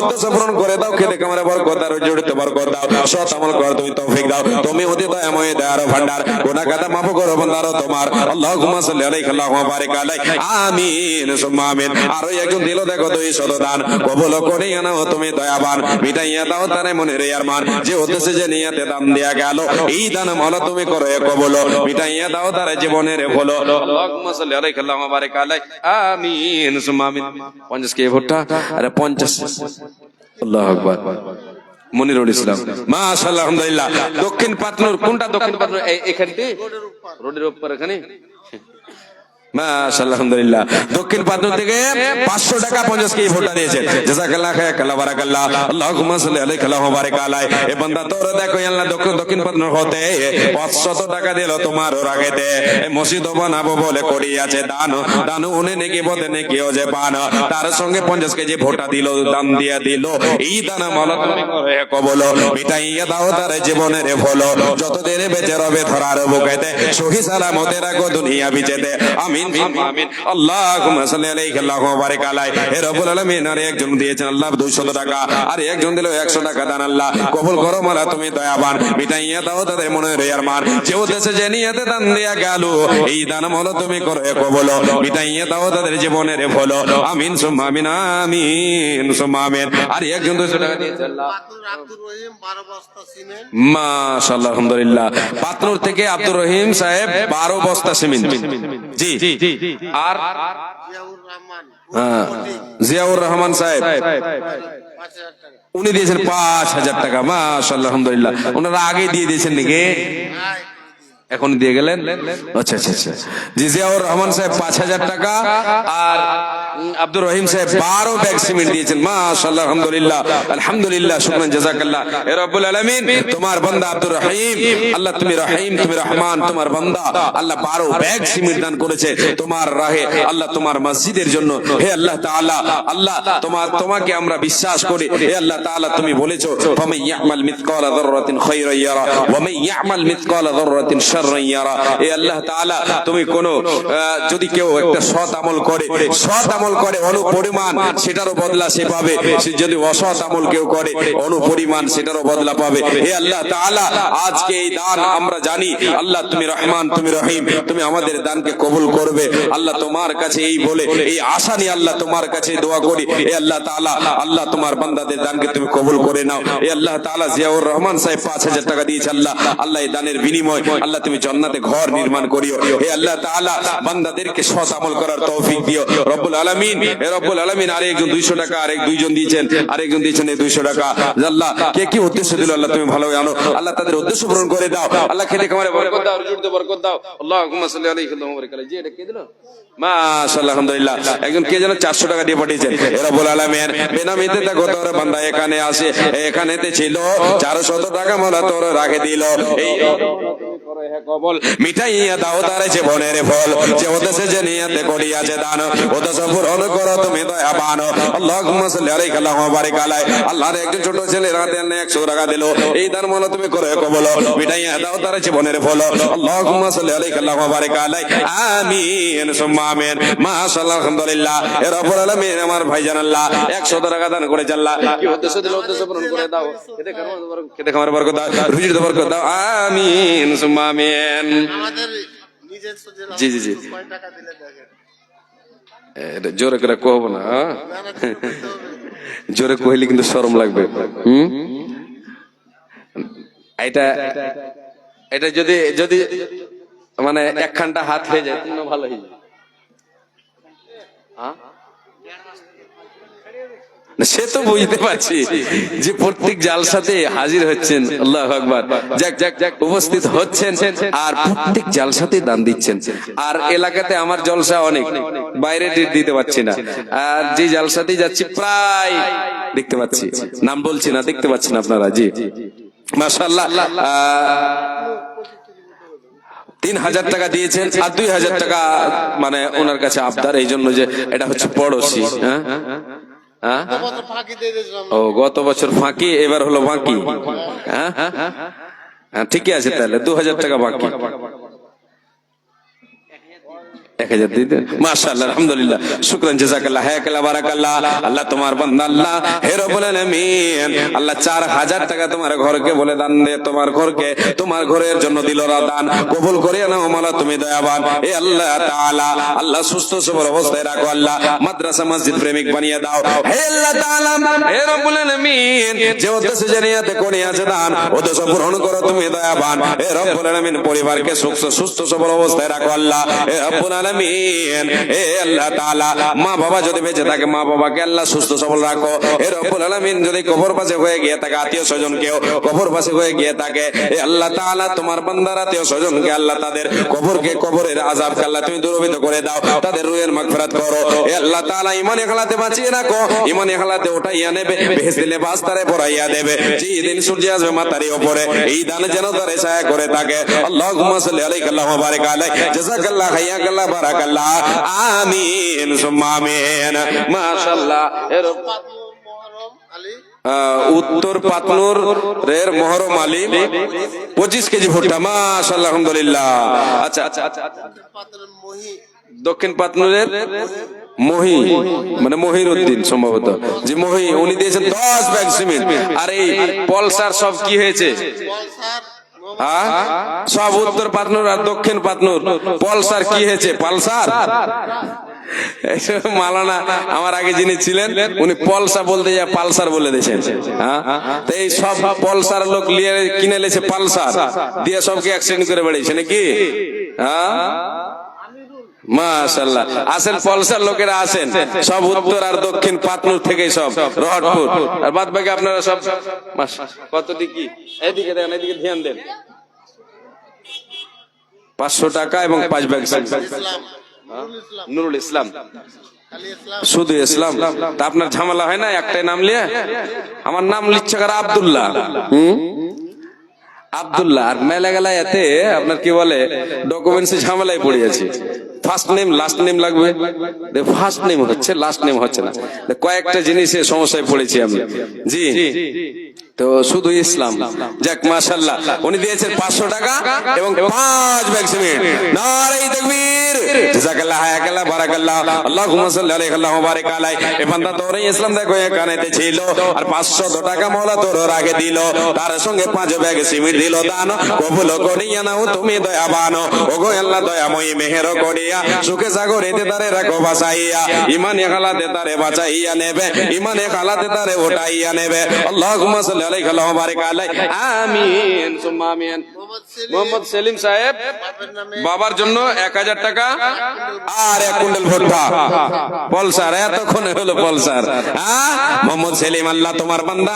উদ্দেশ্য পূরণ করে দাও, খেতে কামড়ে বরকত আর জড়িত বরকত দাও, সৎ আমল কর তুমি তৌফিক দাও, তুমি অতি দয়াময় দয়ার ভান্ডার, গুনাহগাতা মাফ করো বান্দার তোমার। আল্লাহুম্মা সাল্লি আলাইহি আল্লাহুম্মা বারিক আলাইহি, আমিন সুম্মা আমিন। আর একজন দিল দেখো 200 দান, কবুল করিয়া নাও তুমি দয়াবান, মিটাইয়া দাও তার মনের আরমান, যে উদ্দেশ্যে যে নিয়তে দান দেয়া গেল এই দান মালা তুমি করো কবুল, মিটাইয়া দাও তার জীবনের ফল। আল্লাহুম্মা সাল্লি আলাইহি আল্লাহুম্মা বারিক আলাইহি, আমিন সুম্মা আমিন। 50 কে ভুট্টা, আরে 50। আল্লাহু আকবার। মনিরুল ইসলাম মাশাআল্লাহ আলহামদুলিল্লাহ। দক্ষিণ পাতনুর, কোনটা দক্ষিণ পাতনুর? এখানটি রোডের উপর এখানে মাশাআল্লাহ আলহামদুলিল্লাহ। দক্ষিণ পাতনুর থেকে 500 টাকা 50 কেজি ভুট্টা দিয়েছেন, জাযাকাল্লাহু খাইরান বারাকাল্লাহ, আল্লাহুম্মা সাল্লি আলাইহি আল্লাহুম্মা বারিক আলাইহি। এ বান্দা তোর দেখো আল্লাহ দক্ষিণ পাতনুর হতে 500 টাকা দিল তোমার রাগেতে, মসজিদ বানাবো বলে করিয়াছে দান, দান উনি নেকি বদে নেকিও যে পান, তার সঙ্গে 50 কেজি ভুট্টা দিল, দান দিয়া দিল, এই দান মালা তুমি করে কবুল, মিটাইয়া দাও তার জীবনের ফল, যতদিন বেঁচে রবে ধরার বুকেতে, সহি সালামতে রাখো দুনিয়া বিজেতে, আমিন আমিন। আল্লাহুম্মা সাল্লি আলাইহি আল্লাহুম্মা বারিক আলাইহি। হে রব্বুল আলামিন, আর একজন দিয়েছেন আল্লাহ 200 টাকা, আর একজন দিল 100 টাকা দান, আল্লাহ কবুল করো মালা তুমি দয়াবান, মিটাইয়া দাও তাদের মনের আরমান, যে উদ্দেশ্যে যে নিয়তে দান দেয়া গেল এই দান মালা তুমি করো কবুল, মিটাইয়া দাও তাদের জীবনের ফল, আমিন সুম্মা আমিন, আমিন সুম্মা আমিন। আর একজন 200 টাকা দিয়েছেন আল্লাহ আব্দুর রহিম 12 বস্তা সিমেন্ট, মাশাআল্লাহ আলহামদুলিল্লাহ। পাতনুর থেকে আব্দুর রহিম সাহেব 12 বস্তা সিমেন্ট। জি আর জিয়াউর রহমান জিয়াউর রহমান সাহেব 5000 টাকা। উনি দিয়েছেন 5000 টাকা, মাশাআল্লাহ আলহামদুলিল্লাহ। ওনারা আগে দিয়ে দিয়েছেন নাকি? এখন দিয়ে গেলেন? আচ্ছা আচ্ছা আচ্ছা। জি জিয়াউর রহমান সাহেব 5000 টাকা, আর আব্দুর রহিম সাহেব 12 ব্যাগ সিমেন্ট দিয়েছেন, মাশাআল্লাহ আলহামদুলিল্লাহ, আলহামদুলিল্লাহ, শুকরান জাযাকাল্লাহ। হে রব্বুল আলামিন, তোমার বান্দা আব্দুর রহিম, আল্লাহ তুমি রহিম তুমি রহমান, তোমার বান্দা আল্লাহ 12 ব্যাগ সিমেন্ট দান করেছে তোমার রাহে, আল্লাহ তোমার মসজিদের জন্য। হে আল্লাহ তাআলা, আল্লাহ তোমাকে আমরা বিশ্বাস করি, হে আল্লাহ তাআলা তুমি বলেছো ফামান ইয়ামাল মিসকালা যাররাতিন খায়রান ইয়ারা ওয়া মান ইয়ামাল মিসকালা যাররাতিন শাররান ইয়ারা। এ আল্লাহ তাআলা তুমি কোন যদি কেউ একটা সৎ আমল করে অনুপরিমাণ সেটারও বদলা সে পাবে, সে যদি অসৎ আমল কেউ করে অনুপরিমাণ সেটারও বদলা পাবে। হে আল্লাহ তাআলা আজকে এই দান আমরা জানি আল্লাহ তুমি রহমান তুমি রহিম, তুমি আমাদের দানকে কবুল করবে আল্লাহ। তোমার কাছে এই বলে এই আশা নিয়ে আল্লাহ তোমার কাছে দোয়া করি, হে আল্লাহ তাআলা আল্লাহ তোমার বান্দাদের দানকে তুমি কবুল করে নাও। হে আল্লাহ তাআলা জিয়াউর রহমান সাহেব 5000 টাকা দিয়েছে আল্লাহ, আল্লাহ এই দানের বিনিময় আল্লাহ তুমি জান্নাতে ঘর নির্মাণ করিও। হে আল্লাহ তাআলা বান্দাদেরকে সৎ আমল করার তৌফিক দিও রব্বুল আলামিন। হে রব্বুল আলামিন আরেকজন 200 টাকা, আরেক দুইজন দিয়েছেন, আরেকজন দিয়েছেন এই 200 টাকা। আল্লাহ কে কি উদ্দেশ্য দিল আল্লাহ তুমি ভালো জানো, আল্লাহ তাদের উদ্দেশ্য পূরণ করে দাও আল্লাহ। খেতে খামারে বরকত দাও, রুজিতে বরকত দাও। আল্লাহুম্মা সাল্লি আলাইহি ওয়া বারিক আলাইহি। জি এটা কে দিল? মাশাআল্লাহ আলহামদুলিল্লাহ। একজন কে যেন 400 টাকা দিয়ে পাঠিয়েছেন। হে রব্বুল আলামিন বেনামিতে দেখো তোর বান্দা এখানে আসে, এখানেতে ছিল 400 টাকা মোলা তোর রাখে দিল। এই কবল মিঠাইয়া দাও তার জীবনের ফল, যে উদ্দেশ্যে যে নিয়তে করিয়াছে দান উদ্দেশ্য পূরণ করো তুমি দয়াবান। আল্লাহুম্মা সাল্লি আলাইহি ওয়া বারিক আলাইহি। আল্লাহর একজন ছোট ছেলে রাতে 100 টাকা দিল, এই দান মোলা তুমি করে কবল মিঠাইয়া দাও তার জীবনের ফল। আল্লাহুম্মা সাল্লি আলাইহি ওয়া বারিক আলাইহি। আমিন সুম্মা আমিন। মাশাআল্লাহ আলহামদুলিল্লাহ। হে রব্বুল আলামিন আমার ভাইজান আল্লাহ 100 টাকা দান করেছে আল্লাহ, কি উদ্দেশ্য দিল উদ্দেশ্য পূরণ করে দাও। খেতে খামারে বরকত দাও, রুজিতে বরকত দাও। আমিন সুম্মা আমিন। আমাদের নিজস্ব জেলা জি জি জি কয় টাকা দিলে দেখেন, এটা জোরে করে কহবো না, জোরে কইলে কিন্তু শরম লাগবে। এটা এটা যদি যদি মানে একখানটা হাত হয়ে যায় তাহলে ভালো হয়ে যায়। সে তো বুঝতে পারছি যে প্রত্যেক জালসাতে হাজির হচ্ছেন, আল্লাহু আকবার, যাক যাক যাক উপস্থিত হচ্ছেন আর প্রত্যেক জালসাতে দান দিচ্ছেন। আর এলাকাতে আমার জলসা অনেক, বাইরে দিতে পারছি না, আর যে জালসাতেই যাচ্ছি প্রায় দেখতে পাচ্ছি, নাম বলছি না, দেখতে পাচ্ছেন আপনারা। জি মাশাআল্লাহ। 3000 টাকা দিয়েছেন আর 2000 টাকা মানে ওনার কাছে আবদার, এই জন্য যে এটা হচ্ছে পড়োশি। হ্যাঁ ফাঁকি দিয়ে দিয়েছিলাম। ও গত বছর ফাঁকি, এবার হলো বাকি। হ্যাঁ ঠিকই আছে, তাহলে 2000 টাকা বাকি। 1000 দিতে মাশাআল্লাহ আলহামদুলিল্লাহ, শুকরান জাযাকাল্লাহ, হায়াকাল্লাহ, বারাকাল্লাহ। আল্লাহ তোমার বান্দা আল্লাহ হে রব্বুল আলামিন আল্লাহ 4000 টাকা তোমার ঘরকে বলে দান দে, তোমার ঘরকে তোমার ঘরের জন্য দিল দান, কবুল করে নাও মাওলা তুমি দয়াবান। এ আল্লাহ তাআলা আল্লাহ সুস্থ সবল অবস্থায় রাখো আল্লাহ, মাদ্রাসা মসজিদ প্রেমিক বানিয়ে দাও হে আল্লাহ তাআলা। হে রব্বুল আলামিন যে উদ্দেশ্যে জানিয়াতে করিয়াছে দান উদ্দেশ্য পূরণ করো তুমি দয়াবান। হে রব্বুল আলামিন পরিবারকে সুস্থ সবল অবস্থায় রাখো আল্লাহ। হে রব্বুল আলামিন এ আল্লাহ তাআলা মা বাবা যদি বেঁচে থাকে মা বাবাকে আল্লাহ সুস্থ সবল রাখো। হে রব্বুল আলামিন যদি কবর পাশে হয়ে গিয়ে থাকে আত্মীয় স্বজন কেউ কবর পাশে হয়ে গিয়ে থাকে, এ আল্লাহ তাআলা তোমার বান্দার আত্মীয় স্বজনকে আল্লাহ তাদের কবরকে কবরের আযাবকে আল্লাহ তুমি দূরীভূত করে দাও, তাদের রুহের মাগফিরাত করো। এ আল্লাহ তাআলা ঈমানে হালাতে বাঁচিয়ে রাখো, ঈমানে হালাতে উঠাইয়া নেবে, বেহেশতে লেবাস তারে পরাইয়া দেবে, যেদিন সূর্য আসবে মাথার উপরে এই দান যেন তারে ছায়া করে থাকে। আল্লাহুম্মা সাল্লি আলাইহি ওয়া বারিক আলাইহি। জাযাকাল্লাহ, হায়াকাল্লাহ, বারাকাল্লাহ। আমিন সুম্মা আমিন। মাশাআল্লাহ। মহরম আলী উত্তর পাতনুর রের মহরম আলী 25 কেজি ভুট্টা, মাশাআল্লাহ আলহামদুলিল্লাহ। আচ্ছা আচ্ছা পাত্রের মহি দক্ষিণ পাতনুরের মহি মানে মহির উদ্দিন সম্ভবত, যে মহি উনি দিয়েছেন 10 ব্যাগ সিমেন্ট। আর এই পলসার সব কি হয়েছে? পলসার সব উত্তর পাতনুর আর দক্ষিণ পাতনুর পলসার কি হয়েছে? পালসার। মালানা আমার আগে যিনি ছিলেন উনি পলসা বলতে যা পালসার বলে দিয়েছেন। তো এই সব পলসার লোক নিয়ে কিনে লেছে পালসার দিয়ে সবকে অ্যাক্সিডেন্ট করে বেড়েছে নাকি? মাশাআল্লাহ। আসেন পলসার লোকেরা আসেন সব উত্তর আর দক্ষিণ পাতনুর থেকে, সব রহটপুর, আর বাদ বাকি আপনারা সব কতটি কি এদিকে দেন, এদিকে ধ্যান দেন। 500 টাকা এবং 5 ব্যাগ নুরুল ইসলাম, শুধু ইসলাম। তা আপনার ঝামেলা হয় না একটাই নাম লিয়ে? আমার নাম লিচ্ছে কার আব্দুল্লাহ, আব্দুল্লাহ। আর মেলা গেলা এতে আপনার কি বলে ডকুমেন্টস ঝামেলায় পড়ে আছে, ফার্স্ট নেম লাস্ট নেম লাগবে, ফার্স্ট নেম হচ্ছে লাস্ট নেম হচ্ছে না, কয়েকটা জিনিসে সমস্যায় পড়েছি আমি। জি তো শুধু ইসলাম। যাক মাশাআল্লাহ, উনি দিয়েছেন 500 টাকা এবং 5 ব্যাগ সিমেন্ট। নারে তাকবীর, জাযাকাল্লাহ, হায়াকাল্লাহ, বারাকাল্লাহ, আল্লাহুম্মা সাল্লি আলাইহি আল্লাহুম্মা বারিক আলাইহি। এ বান্দা তোর ইসলাম দেখো এখানেতে ছিল, আর 500 টাকা মাওলা তোর আগে দিল, তার সঙ্গে 5 ব্যাগ সিমেন্ট দিল দান। কবুল করিয়া নাও তুমি দয়াবান, ওগো আল্লাহ দয়াময়ী মেহের করিয়া, সুখে সাগরেতে তারে রাখো বাঁচাইয়া, ইমানে হালাতে তারে বাঁচাইয়া নেবে, ইমানে হালাতে তারে উঠাইয়া নেবে। আল্লাহুম্মা সাল্লি আলাইহি আল্লাহুম্মা বারিক আলাইহি। আমিন সুম্মা আমিন। মোহাম্মদ সেলিম সাহেব বাপের নামে বাবার জন্য 1000 টাকা আর 1 কুইন্টাল ভুট্টা পলসার, এতক্ষণে হলো পলসার। মোহাম্মদ সেলিম, আল্লাহ তোমার বান্দা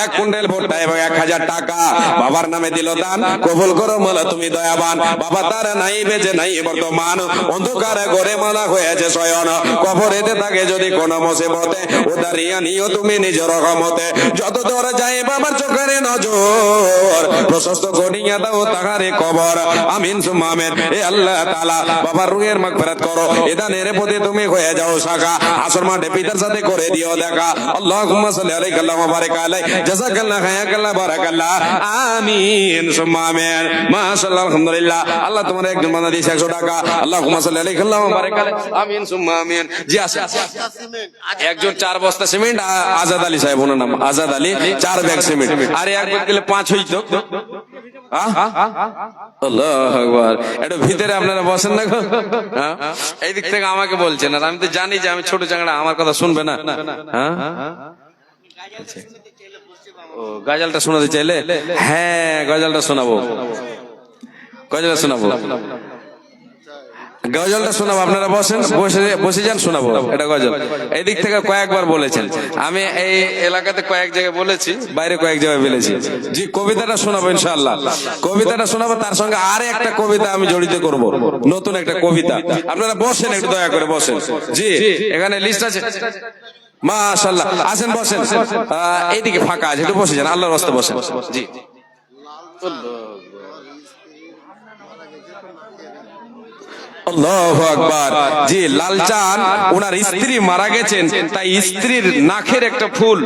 1 কুইন্টাল ভুট্টা এবং 1000 টাকা বাবার নামে দিল দান। কবুল করো মালা তুমি দয়াবান। বাবা তার নাই বেঁচে নাই বর্তমান, অন্ধকারে ঘরে মালা হয়েছে শয়ন, কবরেতে থাকে যদি কোন মুসিবতে, উদারিয়া নিও তুমি নিজ রহমতে। যত দূর যায় বাবার চোখের নজর, প্রশস্ত করিয়া দাও তাহারে কবর। আমিন সুম্মা আমিন। এ আল্লাহ তাআলা বাবার রুহের মাগফিরাত করো, এ দানের প্রতি তুমি হয়ে যাও সাকা, আসর মাঠে পিতার সাথে করে দিও দেখা। আল্লাহুম্মা সাল্লি আলাইহি আল্লাহুম্মা বারিক আলাইহি। জাযাকাল্লাহ, হায়াকাল্লাহ, বারাকাল্লাহ। আমিন সুম্মা আমিন। মাশাআল্লাহ, আলহামদুলিল্লাহ। আল্লাহ তোমার একজন বান্দা দিয়েছে 100 টাকা। আল্লাহুম্মা সাল্লি আলাইহি আল্লাহুম্মা বারিক আলাইহি। আমিন সুম্মা আমিন। জি আছে বস্তা সিমেন্ট একজন 4 বস্তা সিমেন্ট, আজাদ আলী সাহেব, ওনার নাম আজাদ আলী, 4 ব্যাগ সিমেন্ট। আরে এক ব্যাগ দিলে 5 হইতো। আল্লাহু আকবার। একটু ভিতরে আপনারা বসেন না গো। এই দিক থেকে আমাকে বলছেন, আর আমি তো জানি যে আমি ছোট চাংড়া, আমার কথা শুনবে না। ও গজলটা শোনাতে চাইলে? হ্যাঁ, গজলটা শোনাবো, গজলটা শোনাবো, গজলটা শোনাবো। আপনারা বসেন, বসে যান, শোনাবো এটা গজল। এই দিক থেকে কয়েকবার বলেছেন, আমি এই এলাকাতে কয়েক জায়গায় বলেছি, বাইরে কয়েক জায়গায় বলেছি। জি, কবিতাটা শোনাবো ইনশাআল্লাহ, কবিতাটা শোনাবো। তার সঙ্গে আর একটা কবিতা আমি জড়িত করব, নতুন একটা কবিতা। আপনারা বসেন, একটু দয়া করে বসেন। জি, এখানে লিস্ট আছে মাশাআল্লাহ। আসেন বসেন, এইদিকে ফাঁকা আছে, একটু বসে যান, আল্লাহর রাস্তায় বসেন। জি, আল্লাহু আকবার। জি, লালচান ওনার স্ত্রী মারা গেছেন, তাই স্ত্রীর নাকের একটা ফুল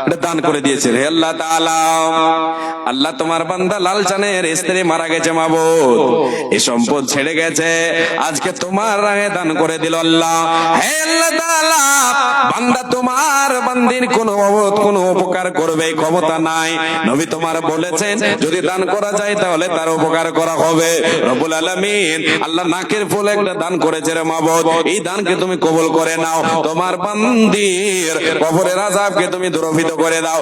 এটা দান করে দিয়েছেন। হে আল্লাহ তাআলা, আল্লাহ তোমার বান্দা লালচানের স্ত্রী মারা গেছে মাবুদ, এই সম্পদ ছেড়ে গেছে, আজকে তোমার রাহে দান করে দিল আল্লাহ। হে আল্লাহ তাআলা, বান্দা তোমার বান্দির কোনো উপকার করবে ক্ষমতা নাই, নবী তোমার বলেছেন যদি দান করা যায় তাহলে তার উপকার করা হবে। রব্বুল আলামিন আল্লাহ নাকের ফুল একটা দান করেছে রে মাবুদ, এই দানকে তুমি কবুল করে নাও। তোমার বান্দির কবরের আযাবকে তুমি দূরীভূত করে দাও,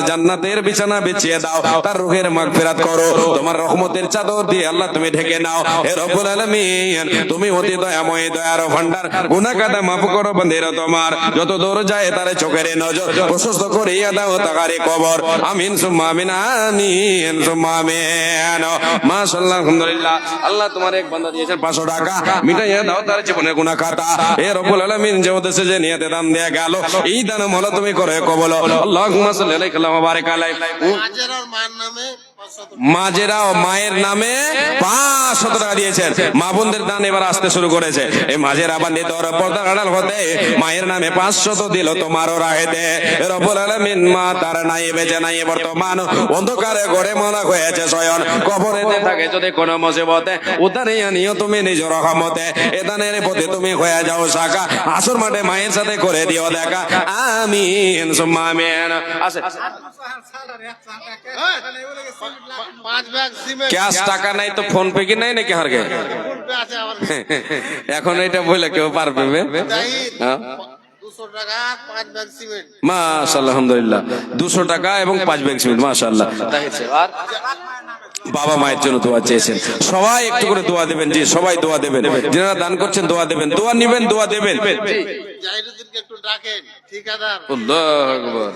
জান্নাতের বিছানা বিছিয়ে দাও, তার রূহের মাগফিরাত করো, তোমার রহমতের চাদর দিয়ে আল্লাহ তুমি ঢেকে নাও। হে রব্বুল আলামিন, তুমি অতি দয়াময়, দয়ার ভান্ডার, গুনাহ কাদা মাফ করো বান্দিরা তোমার, যত দূর যায় তার চোখের নজর প্রশস্ত করিয়া দাও তাহারে কবর। আমিন সুম্মা আমিন। আমিন সুম্মা আমিন। মাশাআল্লাহ, আলহামদুলিল্লাহ। আল্লাহ তোমার এক বান্দা দিয়েছেন 500 টাকা, মিটাইয়া দাও তার জীবনের গুনাহ খাতা। হে রব্বুল আলামিন, যে উদ্দেশ্যে যে নিয়তে দান দেয়া গেল, এই দান মোলা তুমি করে কবুল। আল্লাহুম্মা সাল্লি আলাইহি ওয়া বারিক আলাইহি। মাঝের আর মার নামে 500 মাজেরা ও মায়ের নামে 500 টাকা দিয়েছেন। মা বোনদের দান এবার আসতে শুরু করেছে। এই মাজেরা বান্দি তোর পর্দার আড়াল হতে মায়ের নামে 500 দিল তোমারও রাহেতে। রব্বুল আলামিন, মা তার নাই বেঁচে নাই বর্তমান, অন্ধকারে ঘরে মালা হয়েছে শয়ন, কবরেতে থাকে যদি কোনো মুসিবতে, উদ্ধারিয়া নিও তুমি নিজ রহমতে, এ দানের প্রতি তুমি হয়ে যাও সাকা, আসর মাঠে মায়ের সাথে করে দিও দেখা। আমিন সুম্মা আমিন। আছে 5 ব্যাগ সিমেন্ট ক্যাশ টাকা নাই তো ফোন পে কি নাই নাকি হারগে? ফুলপে আছে আমার এখন এটা বলে কেউ পারবে? জাহিদ, হ্যাঁ? 200 টাকা 5 ব্যাগ সিমেন্ট। মাশাআল্লাহ, আলহামদুলিল্লাহ। 200 টাকা এবং 5 ব্যাগ সিমেন্ট, মাশাআল্লাহ। আর বাবা মায়ের জন্য দোয়া চেয়েছেন, সবাই একটু করে দোয়া দেবেন। জি, সবাই দোয়া দেবেন, যারা দান করছেন দোয়া দেবেন, দোয়া নিবেন, দোয়া দেবেন। জাহিদুদ্দিনকে একটু ডাকেন, ঠিকাদার। আল্লাহু আকবার।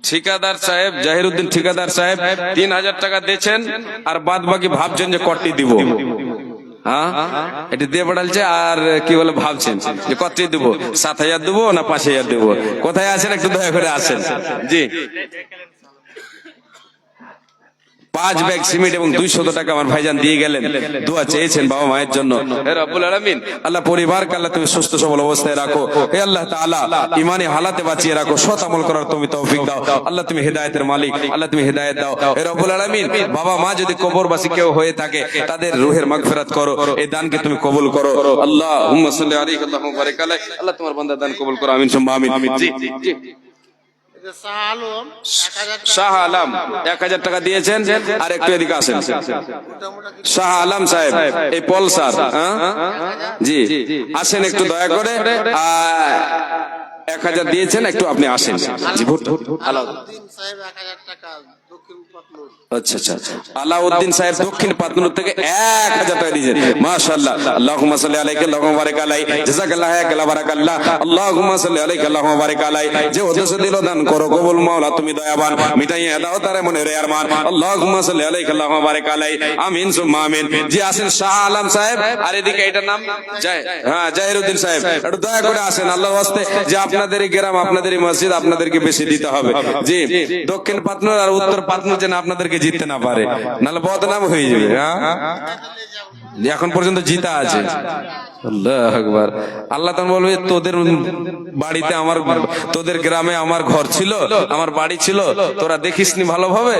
ঠিকাদার সাহেব, জাহিরউদ্দিন ঠিকাদার সাহেব 3000 টাকা দিয়েছেন, আর বাদ বাকি ভাবছেন যে কটি দিব। হ্যাঁ, এটা দিয়ে পড়ালছে, আর কি বলে ভাবছেন যে কটি দিব, 7000 দেবো না 5000 দেবো। কোথায় আছেন একটু দয়া করে আসেন। জি, 5 ব্যাগ সিমেন্ট এবং 200 টাকা আমার ভাইজান দিয়ে গেলেন। দোয়া চেয়েছেন বাবা মায়ের জন্য। হে রব্বুল আলামিন, আল্লাহ পরিবারকে আল্লাহ তুমি সুস্থ সবল অবস্থায় রাখো। হে আল্লাহ তাআলা, ইমানি হালাতে বাঁচিয়ে রাখো, সৎ আমল করার তুমি তৌফিক দাও। আল্লাহ তুমি হেদায়েতের মালিক, আল্লাহ তুমি হেদায়েত দাও। হে রব্বুল আলামিন, বাবা মা যদি কবরবাসী কেউ হয়ে থাকে তাদের রূহের মাগফিরাত করো, এই দানকে তুমি কবুল করো। আল্লাহুম্মা সাল্লি আলাইহি আল্লাহুম্মা বারিক আলাইহি। আল্লাহ তোমার বান্দার দান কবুল করো, আমিন সুম্মা আমিন। জি জি, এই যে শাহ আলম 1000 টাকা শাহ আলম 1000 টাকা দিয়েছেন। আর একটু এদিকে আসেন, মোটামুটি শাহ আলম সাহেব, এই পলসার, জি আসেন একটু দয়া করে। 1000 দিয়েছেন, একটু আপনি আসেন। জি ভোট আলাউদ্দিন সাহেব 1000 টাকা দক্ষিণ পাতলুর। আচ্ছা আচ্ছা, আলাউদ্দিন সাহেব দক্ষিণ পাতনুর থেকে 1000 টাকা দিয়েছেন। মাশাআল্লাহ, আল্লাহুম্মা সাল্লি আলাইহি আল্লাহুম্মা বারিক আলাইহি, জাযাকাল্লাহু খায়রান বারাকাল্লাহ। আল্লাহুম্মা সাল্লি আলাইহি আল্লাহুম্মা বারিক আলাইহি। যে উদ্দেশ্যে দিল দান করো কবুল মাওলা তুমি দয়াবান, মিটাইয়া দাও তারে মনের আরমান। আল্লাহুম্মা সাল্লি আলাইহি আল্লাহুম্মা বারিক আলাইহি, আমিন সুম্মা আমিন। জি আসেন শাহ আলম সাহেব। আর এদিকে এটার নাম জাহিরউদ্দিন সাহেব, একটু দয়া করে আসেন আল্লাহর ওয়াস্তে। যে আপনাদেরই গ্রাম, আপনাদেরই মসজিদ, আপনাদেরকে বেশি দিতে হবে। জি দক্ষিণ পাতনুর আর উত্তর পাতনুর যেন আপনাদেরকে জিততে না পারে, নাহলে বদনাম হয়ে যাবে। এখন পর্যন্ত জিতা আছে। আল্লাহু আকবার। আল্লাহ তাআলা বলবে তোদের বাড়িতে আমার, তোদের গ্রামে আমার ঘর ছিল, আমার বাড়ি ছিল, তোরা দেখিসনি ভালোভাবে।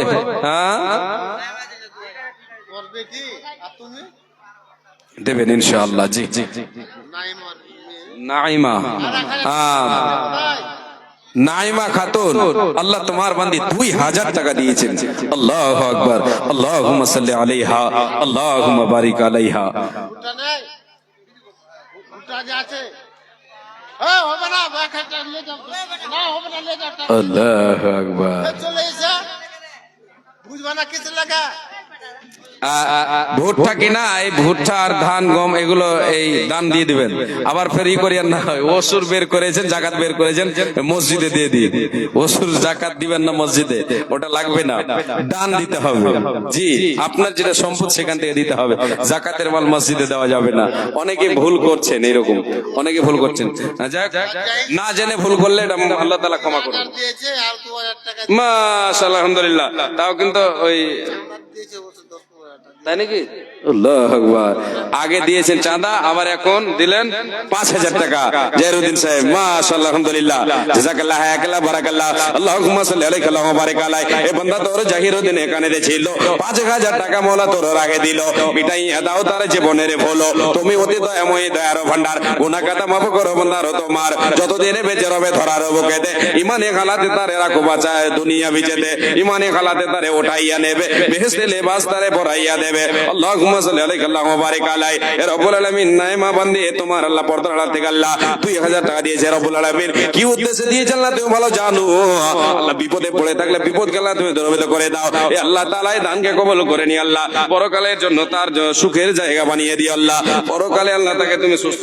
করবে কি? আর তুমি দেবেন ইনশাআল্লাহ। জি জি, নাইমার মেয়ে নাইমা, ভাই, নাইমা খাতুন, আল্লাহ তোমার বান্দি 2000 টাকা দিয়েছেন। আল্লাহু আকবার। আল্লাহুম্মা সাল্লি আলাইহা আল্লাহুম্মা বারিক আলাইহা। ওটা নেই, ওটা যে আছে, হ্যাঁ হবে না, 1000 টাকা নিয়ে যাও না, হবে না, নিয়ে যাও টাকা। আল্লাহু আকবার। এ চলে এসে বুঝবা না কিছু লাগা। ভুট্টা কিনা, এই ভুট্টা আর ধান গম এগুলো এই দান দিয়ে দিবেন। আবার ফেরি করিয়ান না, ওসুর বের করেছেন, জাকাত বের করেছেন, মসজিদে দিয়ে দিন। ওসুর জাকাত দিবেন না মসজিদে, ওটা লাগবে না, দান দিতে হবে। জি আপনার যেটা সম্পদ সেখান থেকে দিতে হবে, জাকাতের মাল মসজিদে দেওয়া যাবে না। অনেকে ভুল করছেন, এরকম অনেকে ভুল করছেন। যাক, না জেনে ভুল করলে এটা আল্লাহ তাআলা ক্ষমা করবেন। দিয়েছে আর 2000 টাকা মাশাআল্লাহ, আলহামদুলিল্লাহ। তাও কিন্তু ওই দিয়েছে, বলছে 10,000 টাকা। তাই নাকি? আল্লাহু আকবার। আগে দিয়েছেন চাঁদা, আবার এখন দিলেন 5000 টাকা। জাহিরউদ্দিন সাহেব, মাশাআল্লাহ, আলহামদুলিল্লাহ, জাযাকাল্লাহু খায়রান বারাকাল্লাহ। আল্লাহুম্মা সাল্লি আলাইহি আল্লাহুম্মা বারিক আলাইহি। এই বান্দা তোর জাহিরউদ্দিন এখানে ছিল, 5000 টাকা মওলা তোর আগে দিল, মিটাইয়া দাও তার জীবনের ভুল। তুমি অতি দয়াময়ী, দয়ার ভান্ডার, গুনাহ কাটা মাফ করো বান্দার তোমার। যতদিনে বেঁচে রবে ধরার বুকেতে, ইমানে খালাতে তারে রাখো বাঁচায় দুনিয়া বিজেতে, ইমানে খালাতে তারে উঠাইয়া নেবে, বেহেশতে লেবাস তারে পরাইয়া দেবে। আল্লাহুম্মা সাল্লি আলাইহি আল্লাহুম্মা বারিক আলাইহি। এ রব্বুল আলামিন, নাইমা বান্দি তোমার আল্লাহ পর্দার আড়াল থেকে আল্লাহ 2000 টাকা দিয়েছে। রব্বুল আলামিন কি উদ্দেশ্যে দিয়েছে আল্লাহ তুমি ভালো জানো। আল্লাহ বিপদে পড়ে থাকলে বিপদ গেলা তুমি দূরীভূত করে দাও। এ আল্লাহ তাআলা এই দানকে কবুল করে নি আল্লাহ, পরকালের জন্য তার সুখের জায়গা বানিয়ে দিও আল্লাহ। পরকালে আল্লাহ তাকে তুমি সুস্থ,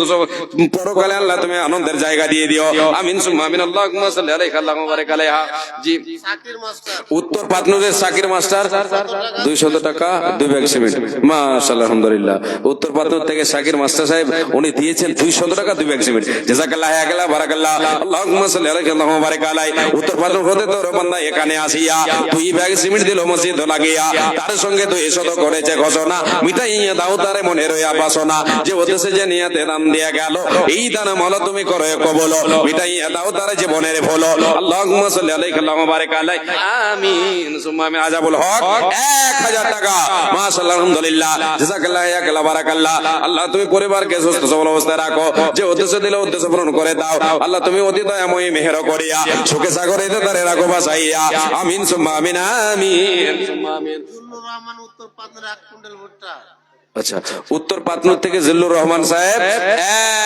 পরকালে আল্লাহ তুমি আনন্দের জায়গা দিয়ে দিও, আমিন সুম্মা আমিন। আল্লাহুম্মা সাল্লি আলাইহি আল্লাহুম্মা বারিক আলাইহা। জি সাকির মাস্টার উত্তর পাতনুরের সাকির মাস্টার 200 টাকা 2 ব্যাগ সিমেন্ট। মাশাআল্লাহ, আলহামদুলিল্লাহ। উত্তর পাতনুর থেকে সাকির মাস্টার সাহেব উনি দিয়েছেন 200 টাকা 2 ব্যাগ সিমেন্ট। জাযাকাল্লাহু খায়রান বারাকাল্লাহ। আল্লাহুম্মা সাল্লি আলাইহি আল্লাহুম্মা বারিক আলাইহি। উত্তর পাতনুর হতে তোর বান্দা এখানে আসিয়া 2 ব্যাগ সিমেন্ট দিল মসজিদ লাগিয়া, তার সঙ্গে 200 করেছে ঘোষণা, মিটাইয়া দাও তারে মনের ওই বাসনা। যে উদ্দেশ্যে যে নিয়তে দান দিয়া গেল, এই দান মাওলা তুমি করো কবুল, মিটাইয়া দাও তারে জীবনের ভুল। আল্লাহুম্মা সাল্লি আলাইহি আল্লাহুম্মা বারিক আলাইহি, আমিন সুম্মা আমিন। আজাবুল হক 1000 টাকা। মাশাআল্লাহ, আলহামদুলিল্লাহ, জাযাকাল্লাহু খায়রান বারাকাল্লাহ। আল্লাহ তুমি পরিবারকে সুস্থ সবল অবস্থায় রাখো, যে উদ্দেশ্য দিলে উদ্দেশ্য পূরণ করে দাও আল্লাহ। তুমি অতি দয়াময়ী, মেহের করিয়া সুখে সাগরে তারে রাখো বাঁচাইয়া, আমিন সুম্মা আমিন, আমিন সুম্মা আমিন। জিল্লুর রহমান উত্তর পাতনের 1 কুইন্টাল ভুট্টা। আচ্ছা, উত্তর পাতনুর থেকে জিল্লুর রহমান সাহেব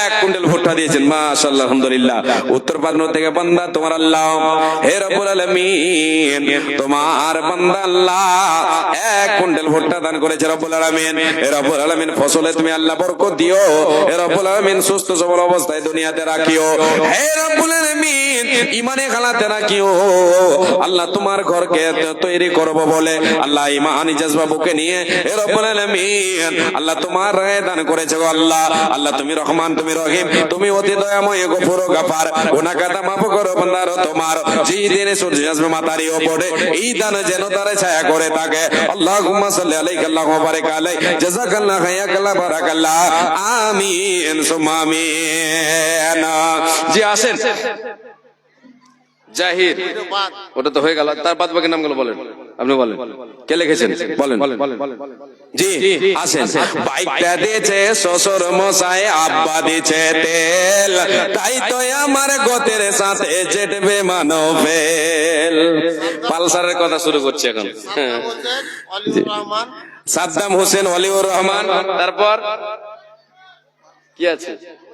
1 কুইন্টাল ভুট্টা দিয়েছেন। মাশাআল্লাহ, আলহামদুলিল্লাহ। উত্তর পাতনুর থেকে বান্দা তোমার আল্লাহ, হে রব্বুল আলামিন, তোমার বান্দা আল্লাহ 1 কুইন্টাল ভুট্টা দান করেছে। রব্বুল আলামিন, হে রব্বুল আলামিন, ফসলে তুমি আল্লাহ বরকত দিও। হে রব্বুল আলামিন, সুস্থ সবল অবস্থায় দুনিয়াতে রাখিও। হে রব্বুল আলামিন, ইমানে খালাতে রাখিও আল্লাহ। তোমার ঘরকে তৈরি করব বলে আল্লাহ ইমানি জজবা বুকে নিয়ে, হে রব্বুল আলামিন, আল্লাহ তোমার রায় দান করেছে গো আল্লাহ। আল্লাহ তুমি রহমান, তুমি রহিম, তুমি অতি দয়াময়, গফুর ও গাফার। গুনাহ খাতা মাফ করো বান্দার তোমার। যেই দিনে সূর্য আসবে মাথার উপরে, এই দান যেন তার ছায়া করে থাকে। আল্লাহুম্মা সাল্লি আলাইহি আল্লাহুম্মা বারিক আলাইহি জাযাকাল্লাহু খায়রাকাল্লাহ বারাকাল্লাহ। আমিন সুম্মা আমিন। জি আসেন। জাহির, ওটা তো হয়ে গেল, তার বাদ বাকি নামগুলো বলেন, আপনি বলেন কে লিখেছেন, বলেন। জি আসেন। বাইকটা দিয়েছে শ্বশুর মশাই, আব্বা দিয়েছে তেল, তাই তো আমার গতের সাথে জেটবে মানো ফেল। পালসারের কথা শুরু করছে এখন। হ্যাঁ, বলছেন অলিউর রহমান, সাদ্দাম হোসেন, ওয়ালিউর রহমান, তারপর কি আছে,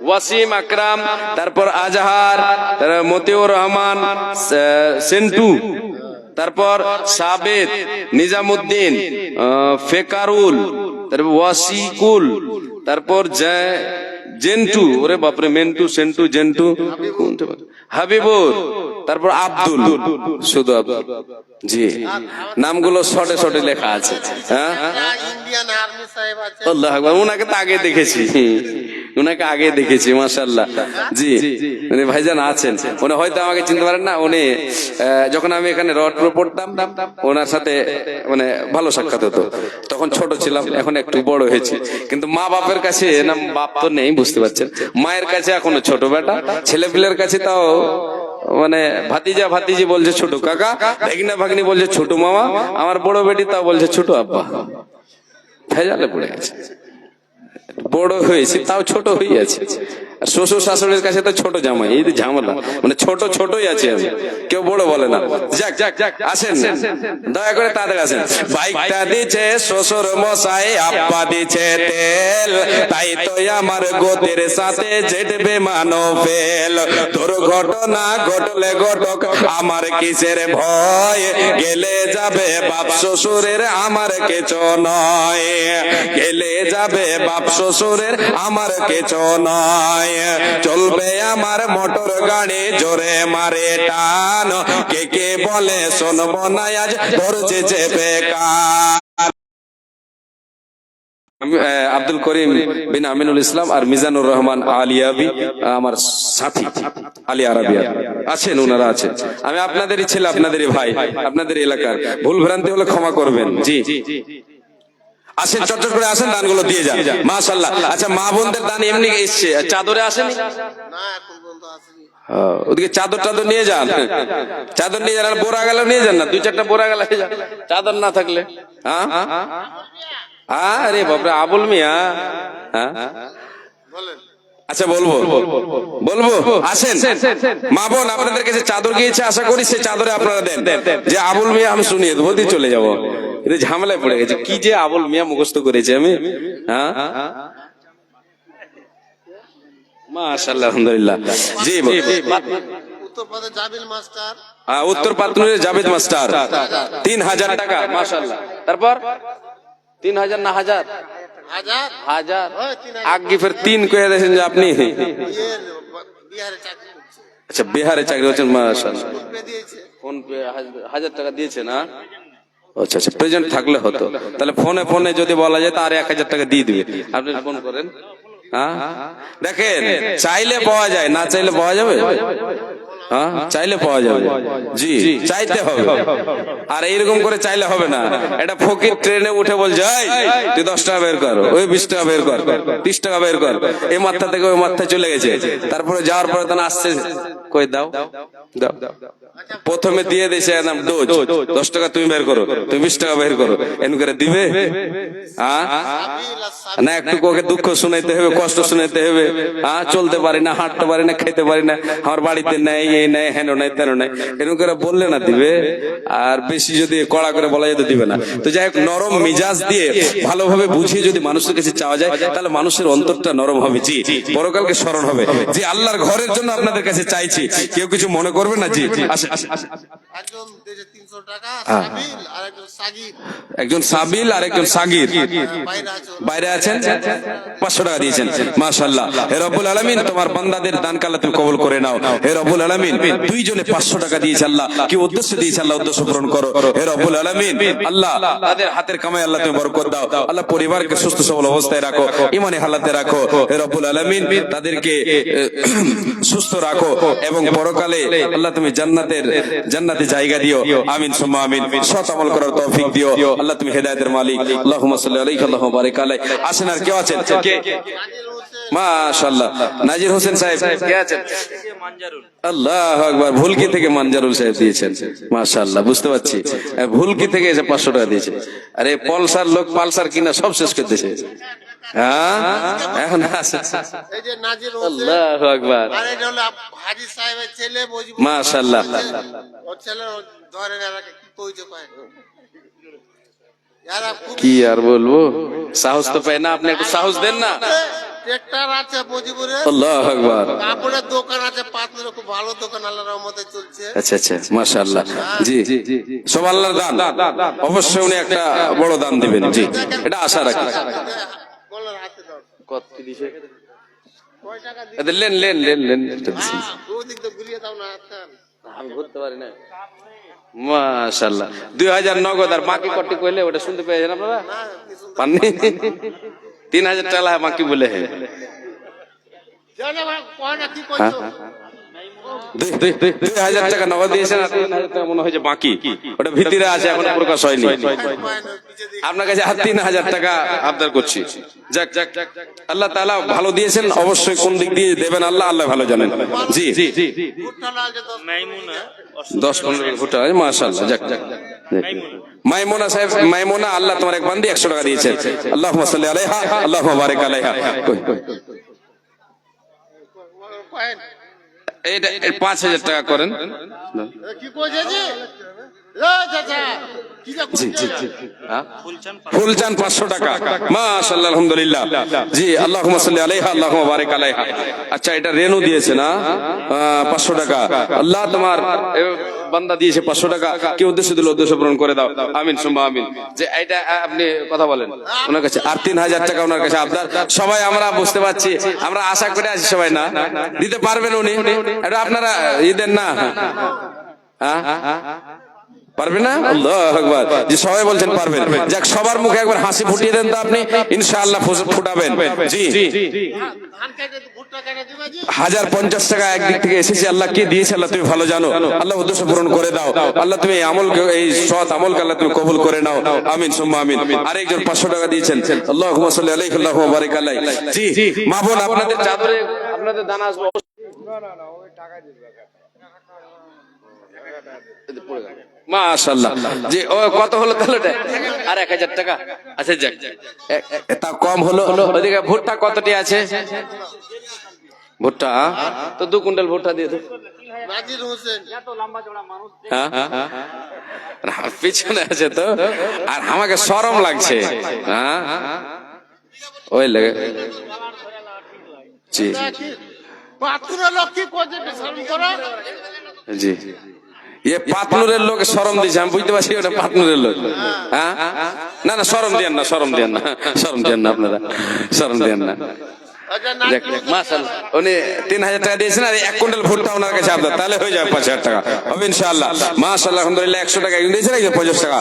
ওয়াসিম আকরাম, তারপর আজহার, তারপর মতিউর রহমান, সেন্টু, তারপর সাবেদ, নিজামুদ্দিন, ফেকারুল, তারপর ওয়াসিকুল, তারপর জেন্টু, ওরে বাপরে, মেন্টু, সেন্টু, জেন্টু, হাবিবুর, তারপর আব্দুল, শুধু আব্দুল। জি, নামগুলো শর্টে শর্টে লেখা আছে। হ্যাঁ, ইন্ডিয়ান আর্মি সাহেব আছে। আল্লাহু আকবার, ওনাকে তো আগে দেখেছি, উনাকে আগে দেখেছি, মাশাআল্লাহ। জি, উনি ভাইজান আছেন, উনি হয়তো আমাকে চিনতে পারেন না। উনি যখন আমি এখানে রডপুরে পড়তাম, ওনার সাথে মানে ভালো সাক্ষাৎ হতো। তখন ছোট ছিলাম, এখন একটু বড় হয়েছি, কিন্তু মা বাপের কাছে, না বাপ তো নেই বুঝতে পারছেন, মায়ের কাছে এখনো ছোট বেটা, ছেলে পিলের কাছে তাও মানে ভাতিজা ভাতিজি বলছে ছোট কাকা, ভাগনা ভাগ্নি বলছে ছোট মামা, আমার বড় বেটি তাও বলছে ছোট আব্বা। ভেজালে পড়ে গেছে, বড় হয়েছে তাও ছোট হয়ে আছে। আর শ্বশুর শাশুড়ির কাছে তো ছোট জামাই, এই যে ঝামেলা, মানে ছোট ছোটই আছে, আমি কেউ বড় বলে না। যাক যাক যাক, আসেন দয়া করে তাদের আসেন। বাইকটা দিচ্ছে শ্বশুর মশাই, আব্বা দিচ্ছে তেল, তাই তো আমার গোদের সাথে জেটবে মানো ফেল। তোর ঘটনা ঘটলে ঘটক, আমার কিসের ভয়, গেলে যাবে বাপ শ্বশুরের, আমার কিছু নয়, গেলে যাবে বাপ শ্বশুরের, আমার কিছু নয়। চলবে আমার মোটর গাড়ি, জোরে মারে টান, কে কে বলে শোনবো না আজ, ধরছে চেপে কান। আব্দুল করিম বিন আমিনুল ইসলাম আর মিজানুর রহমান আলিয়াবি আমার সাথী, আলী আরাবিয়া আছেন, ওনারা আছেন। আমি আপনাদেরই ছেলে, আপনাদেরই ভাই, আপনাদের এলাকার, ভুল ভ্রান্তি হলে ক্ষমা করবেন। জি আসেন, চটচট করে আসেন, দানগুলো দিয়ে যান, মাশাআল্লাহ। আচ্ছা, মা বোনদের দান এমনি এসছে, চাদরে আসেনি? না, এখন পর্যন্ত আসেনি। ওদিকে চাদর টাদর নিয়ে যান, চাদর নিয়ে যান, আর বোরা গেল নিয়ে যান না, দুই চারটা বোরা গেল চাদর না থাকলে। হ্যাঁ, আরে বাপরে, আবুল মিয়া। হ্যাঁ, বলেন। আচ্ছা বলবো বলবো, আসেন মা বোন, আপনাদের কাছে চাদর গিয়েছে, আশা করি সে চাদরে আপনারা দেন। যে আবুল মিয়া আমি শুনিয়ে দেবো, দিয়ে চলে যাবো, এটা ঝামেলায় পড়ে গেছে। কি যে আবুল মিয়া মুখস্থ করেছে আমি। হ্যাঁ, মাশাআল্লাহ, আলহামদুলিল্লাহ। জি, উত্তরপ্রদেশ জাবিল মাস্টার, উত্তর পাতনুরের জাবেদ মাস্টার, 3000 টাকা, মাশাআল্লাহ। তারপর 3000 না হাজার, হাজার হাজার ওই 3000 আগে ফের 3 কয়ে দিয়েছেন যে আপনি। বিহারে চাকরি করছে, আচ্ছা, বিহারে চাকরি করছেন, মাশাআল্লাহ। পে দিয়েছে। ফোন পে 1000 টাকা দিয়েছে না? আচ্ছা আচ্ছা, প্রেজেন্ট থাকলে হতো, তাহলে ফোনে ফোনে যদি বলা যায় তো আর 1000 টাকা দিয়ে দিবে। আপনি ফোন করেন। হ্যাঁ, দেখেন, চাইলে পাওয়া যায়, না চাইলে পাওয়া যাবে? হ্যাঁ, চাইলে পাওয়া যাবে। জি, চাইতে হবে, আর এইরকম করে চাইলে হবে না। এটা ফকির ট্রেনে উঠে বলছে, তুই 10 টাকা বের কর, ওই 20 টাকা বের কর, 30 টাকা বের কর, এই মাথা থেকে ওই মাথায় চলে গেছে। তারপরে যাওয়ার পরে তখন আসছে, কই দাও দাও, প্রথমে দিয়ে দিয়েছে একদম ডোজ, 10 টাকা তুমি বের করো, তুমি 20 টাকা বের করো, এন করে দিবে? না, একটু ওকে দুঃখ শুনাইতে হবে, কষ্ট শুনাইতে হবে। হ্যাঁ, চলতে পারি না, হাঁটতে পারি না, খাইতে পারি না, আমার বাড়িতে নেই, এই নাই, হেন নাই, তেন নাই, এরকম করে বললে না দিবে। আর বেশি যদি কড়া করে বলা যায় তো দিবে না। তো যাই হোক, নরম মিজাজ দিয়ে ভালোভাবে বুঝিয়ে যদি মানুষের কাছে চাওয়া যায়, তাহলে মানুষের অন্তরটা নরম হবে। জি, পরকালকে স্মরণ হবে। যে আল্লাহর ঘরের জন্য আপনাদের কাছে চাইছি, চাইছি, কেউ কিছু মনে করবে না। জি আসেন, আসেন, আসেন। একজন দিয়েছে 300 টাকা হ্যাঁ। সাবিল আর একজন সাগির একজন সাবিল আর একজন সাগির বাইরে আছে বাইরে আছেন, 500 টাকা দিয়েছেন। মাশাআল্লাহ, হে রব্বুল আলামিন তোমার বান্দাদের দান কালা তুমি কবুল করে নাও। হে রব্বুল আলামিন দুইজনে 500 টাকা দিয়েছে আল্লাহ, কি উদ্দেশ্য দিয়েছে আল্লাহ উদ্দেশ্য পূরণ করো। হে রব্বুল আলামিন আল্লাহ তাদের হাতের কামাই আল্লাহ তুমি বরকত দাও। আল্লাহ পরিবারকে সুস্থ সবল অবস্থায় রাখো, ঈমানি হালাতে রাখো। হে রব্বুল আলামিন তাদেরকে সুস্থ রাখো এবং পরকালে আল্লাহ তুমি জান্নাতে জায়গা দিও। আমিন সুম্মা আমিন। সৎ আমল করার তৌফিক দিও আল্লাহ, তুমি হেদায়েতের মালিক। আল্লাহুম্মা সাল্লি আলাইহি আল্লাহুম্মা বারিক আলাইহি। আসেন, আর কেউ আছেন? কে? মাশাআল্লাহ, নাজির হোসেন সাহেব কে আছেন? আল্লাহু আকবার, ভুলকি থেকে মানজারুল সাহেব দিয়েছেন। মাশাআল্লাহ, বুঝতে পারছি ভুলকি থেকে এসে 500 টাকা দিয়েছে। আরে পলসার লোক পালসার কিনা সব শেষ করে দিয়েছে। হ্যাঁ, এখন আছে। এই যে নাজির হোসেন, আল্লাহু আকবার, আর এটা হলো হাজী সাহেবের ছেলে মুজিবুর। মাশাআল্লাহ। ওর ছেলে ধরেন এলাকা কি কইতে পায় এরা খুব কি আর বলবো, সাহস তো পায় না। আপনি একটু সাহস দেন না। ট্রাক্টর আছে মুজিবুরের, আল্লাহু আকবার। কাপড়ের দোকান আছে, পাতলের খুব ভালো দোকান আল্লাহর রহমতে চলছে। আচ্ছা আচ্ছা, মাশাআল্লাহ। জি, সব আল্লাহর দান, অবশ্যই উনি একটা বড় দান দিবেন। জি, এটা আশা রাখি। বলার হাতে দাও কত দিছে? কয় টাকা দিই? এদের লেন লেন লেন লেন এটা দিছি। ওদিক তো ঘুরিয়ে দাও না হাতখান। আমি ধরতে পারি না। মাশাআল্লাহ, 2000 নগদ আর বাকি কত কইলে ওটা শুনতে পেয়েছেন আপনারা? না কিছু পাননি? 3000 টাকা বাকি বলে হে। জানে ভাই কয় না কি কইছো? 2000 টাকা নগদ দিয়েছেন আর 3000 টাকা মনে হয় যে বাকি, ওটা ভিতরে আছে, এখন প্রকাশ হয়নি। আপনার কাছে 3000 টাকা আবদার করছি। যাক যাক, আল্লাহ তাআলা ভালো দিয়েছেন, অবশ্যই কোন দিক দিয়ে দেবেন আল্লাহ আল্লাহ ভালো জানেন। জি, ভুট্টা লাগে তো মাইমুনা 10-15 ফুটা, মাশাআল্লাহ। যাক যাক, মাইমুনা সাহেব, মাইমুনা, আল্লাহ তোমার এক বান্দি 100 টাকা দিয়েছেন। আল্লাহুম্মা সাল্লি আলাইহা আল্লাহুম্মা বারিক আলাইহা। কয়েন এইটা 5000 টাকা করেন। কি কইছে জি? এ চাচা কি যা জি কইছে? জি জি, হ্যাঁ, ফুলচান 500 টাকা। মাশাআল্লাহ, আলহামদুলিল্লাহ। জি, আল্লাহুম্মা সাল্লি আলাইহা আল্লাহুম্মা বারিক আলাইহা। আচ্ছা, এটা রেনু দিয়েছে না 500 টাকা। আল্লাহ তোমার বান্দা দিয়েছে 500 টাকা, কি উদ্দেশ্য দিল উদ্দেশ্য পূরণ করে দাও। আমিন সুম্মা আমিন। যে এটা আপনি কথা বলেন ওনার কাছে, আর 3000 টাকা ওনার কাছে আবদার। সবাই আমরা বুঝতে পারছি, আমরা আশা করে আছি সবাই না দিতে পারবেন উনি। এটা আপনারা দেন না? হ্যাঁ, পারবেন না? আল্লাহু আকবার। যে সবাই বলছেন পারবেন। যাক, সবার মুখে একবার হাসি ফুটিয়ে দেন তো আপনি, ইনশাআল্লাহ ফুটাবেন। জি, ধান কেটে ভুট্টা কেটে দিবা জি? 1050 টাকা একদিক থেকে এসেছে। আল্লাহ কি দিয়েছে আল্লাহ তুমি ভালো জানো। আল্লাহ উদ্দেশ্য পূরণ করে দাও আল্লাহ, তুমি এই আমলকে, এই সৎ আমলকে আল্লাহ তুমি কবুল করে নাও। আমিন সুম্মা আমিন। আরেকজন 500 টাকা দিয়েছেন। আল্লাহুম্মা সাল্লি আলাইহি আল্লাহুম্মা বারিক আলাইহি। জি, মা বোন, আপনাদের চাদরে আপনাদের দানা আসবে। মাশাআল্লাহ। জি, ও কত হলো তাহলে? আর 1000 টাকা। আচ্ছা যাক, তা কম হলো। ওদিকে ভুট্টা কতটি আছে? ভুট্টা তো 2 কুইন্টাল ভুট্টা দিয়ে দাও। নাজির হোসেন হ্যাঁ, পিছনে আছে তো, আর আমাকে শরম লাগছে। হ্যাঁ, ওই লাগে। জি পাথরের লোক কি কইছে শরম করো? জি, এ পাতনুরের লোক শরম দিয়েছে, আমি বুঝতে পারছি ওটা পাতনুরের লোক। হ্যাঁ, না না, শরম দেন না, শরম দেন না, শরম দেন না, আপনারা শরম দেন না। আচ্ছা যাক, নাজির হোসেন মাশাআল্লাহ, উনি 3000 টাকা দিয়েছেন আর 1 কুইন্টাল ভুট্টা ওনার কাছে আপনার, তাহলে হয়ে যাবে 5000 টাকা হবে ইনশাআল্লাহ। মাশাআল্লাহ, আলহামদুলিল্লাহ। 100 টাকা দিয়েছেন, 50 টাকা।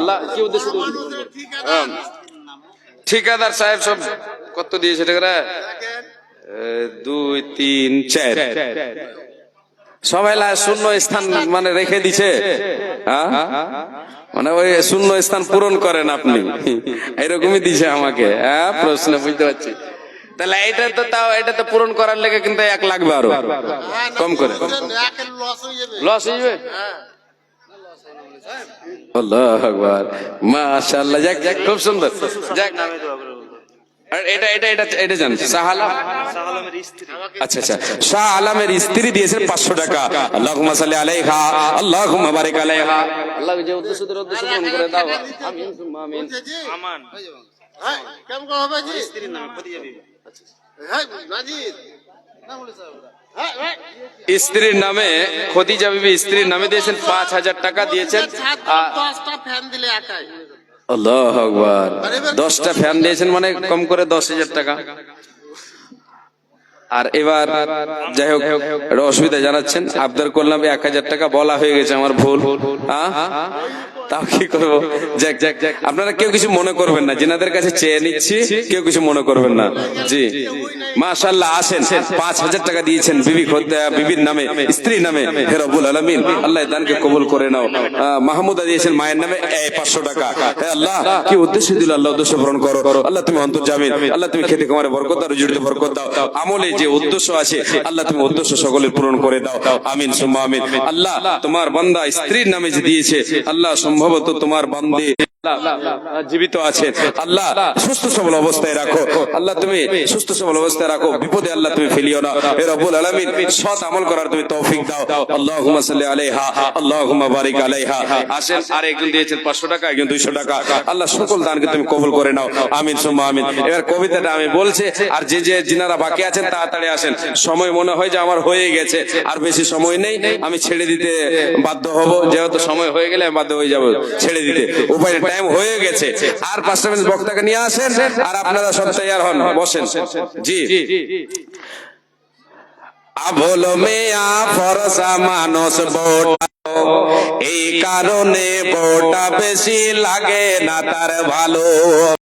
আল্লাহ কি উদ্দেশ্য মানুষের ঠিক আছে ঠিকাদার সাহেব সব কত দিয়েছে টাকা? 2 3 4 সবাই শূন্য স্থান মানে রেখে দিছে। হ্যাঁ, মানে ওই শূন্য স্থান পূরণ করেন আপনি, এরকমই দিছে আমাকে। হ্যাঁ, প্রশ্ন বুঝতে পারছি। তাহলে এটা তো তাও, এটা তো পূরণ করার লেগে কিন্তু 1 লাগবে আরো কম করে। একের লস হয়ে যাবে। লস হয়ে যাবে। হ্যাঁ আল্লাহু আকবার, মাশাআল্লাহ। যাক যাক, খুব সুন্দর। যাক, আর এটা এটা এটা এটা জান শাহ আলম। আচ্ছা আচ্ছা, শাহ আলমের স্ত্রী দিয়েছেন 500 টাকা। আল্লাহুম্মা সাল্লি আলাইহা আল্লাহুম্মা বারিক আলাইহা। আল্লাহ যে উদ্দেশ্য পূরণ করে দাও। আমিন সুম্মা আমিন। বলছে জি আমান হ্যাঁ কেমন করে হবে জি? স্ত্রীর নামে খদিজা বিবি। হ্যাঁ নাজির না বলে স্যার হ্যাঁ হ্যাঁ স্ত্রীর নামে খদিজা বিবি স্ত্রীর নামে দিয়েছেন 5,000 টাকা দিয়েছেন। আর 10টা ফ্যান দিলে একাই। আল্লাহু আকবার, 10টা ফ্যান দিয়েছেন মানে কম করে 10,000 টাকা। আর এবার যাই হোক একটা অসুবিধা জানাচ্ছেন, আবদার করলাম 1,000 টাকা বলা হয়ে গেছে আমার ভুল। হ্যাঁ তাও কি করবো, যাক যাক যাক, আপনারা কেউ কিছু মনে করবেন না, যেনাদের কাছে চেয়ে নিচ্ছি কেউ কিছু মনে করবেন না। জি মাশাআল্লাহ, আসেন 5,000 টাকা দিয়েছেন বিবির নামে, স্ত্রীর নামে। হে রব্বুল আলামিন, আল্লাহ দানকে কবুল করে নাও। মাহমুদা দিয়েছেন মায়ের নামে 500 টাকা। হে আল্লাহ, কি উদ্দেশ্য দিল, আল্লাহ উদ্দেশ্য পূরণ করো। আল্লাহ তুমি অন্তর্জামিন, আল্লাহ তুমি খেতে খামারে বরকত দাও, রুজিতে বরকত দাও, আমলে যে উদ্দেশ্য আছে আল্লাহ তুমি উদ্দেশ্য সকলের পূরণ করে দাও। আমিন সুম্মা আমিন। আল্লাহ তোমার বান্দা স্ত্রীর নামে যে দিয়েছে, আল্লাহ সম্ভবত তোমার বান্দে জীবিত আছে, আল্লাহ সুস্থ সবল অবস্থায় রাখো, আল্লাহ তুমি সুস্থ সবল অবস্থায় রাখো, বিপদে আল্লাহ তুমি ফেলিও না। হে রব্বুল আলামিন, সৎ আমল করার তুমি তৌফিক দাও। আল্লাহুম্মা সাল্লি আলাইহা, আল্লাহুম্মা বারিক আলাইহা। আসেন, আর একজন দিয়েছেন 500 টাকা, একজন 200 টাকা। আল্লাহ সকল দানকে তুমি কবুল করে নাও। আমিন সুম্মা আমিন। এবার কবিতাটা আমি বলছি, আর যে যে যিনারা বাকি আছেন তাড়াতাড়ি আসেন। সময় মনে হয় যে আমার হয়ে গেছে, আর বেশি সময় নেই, আমি ছেড়ে দিতে বাধ্য হব, যেহেতু সময় হয়ে গেলে আমি বাধ্য হয়ে যাব ছেড়ে দিতে। উপায় টাইম হয়ে গেছে। আর 5টা মিনিট বক্তাকে নিয়ে আসেন, আর আপনারা সব তৈয়ার হন, বসেন। জি আবল মেয়া ফরসা মানুষ বোটা, এই কারণে বোটা বেশি লাগে না তার ভালো।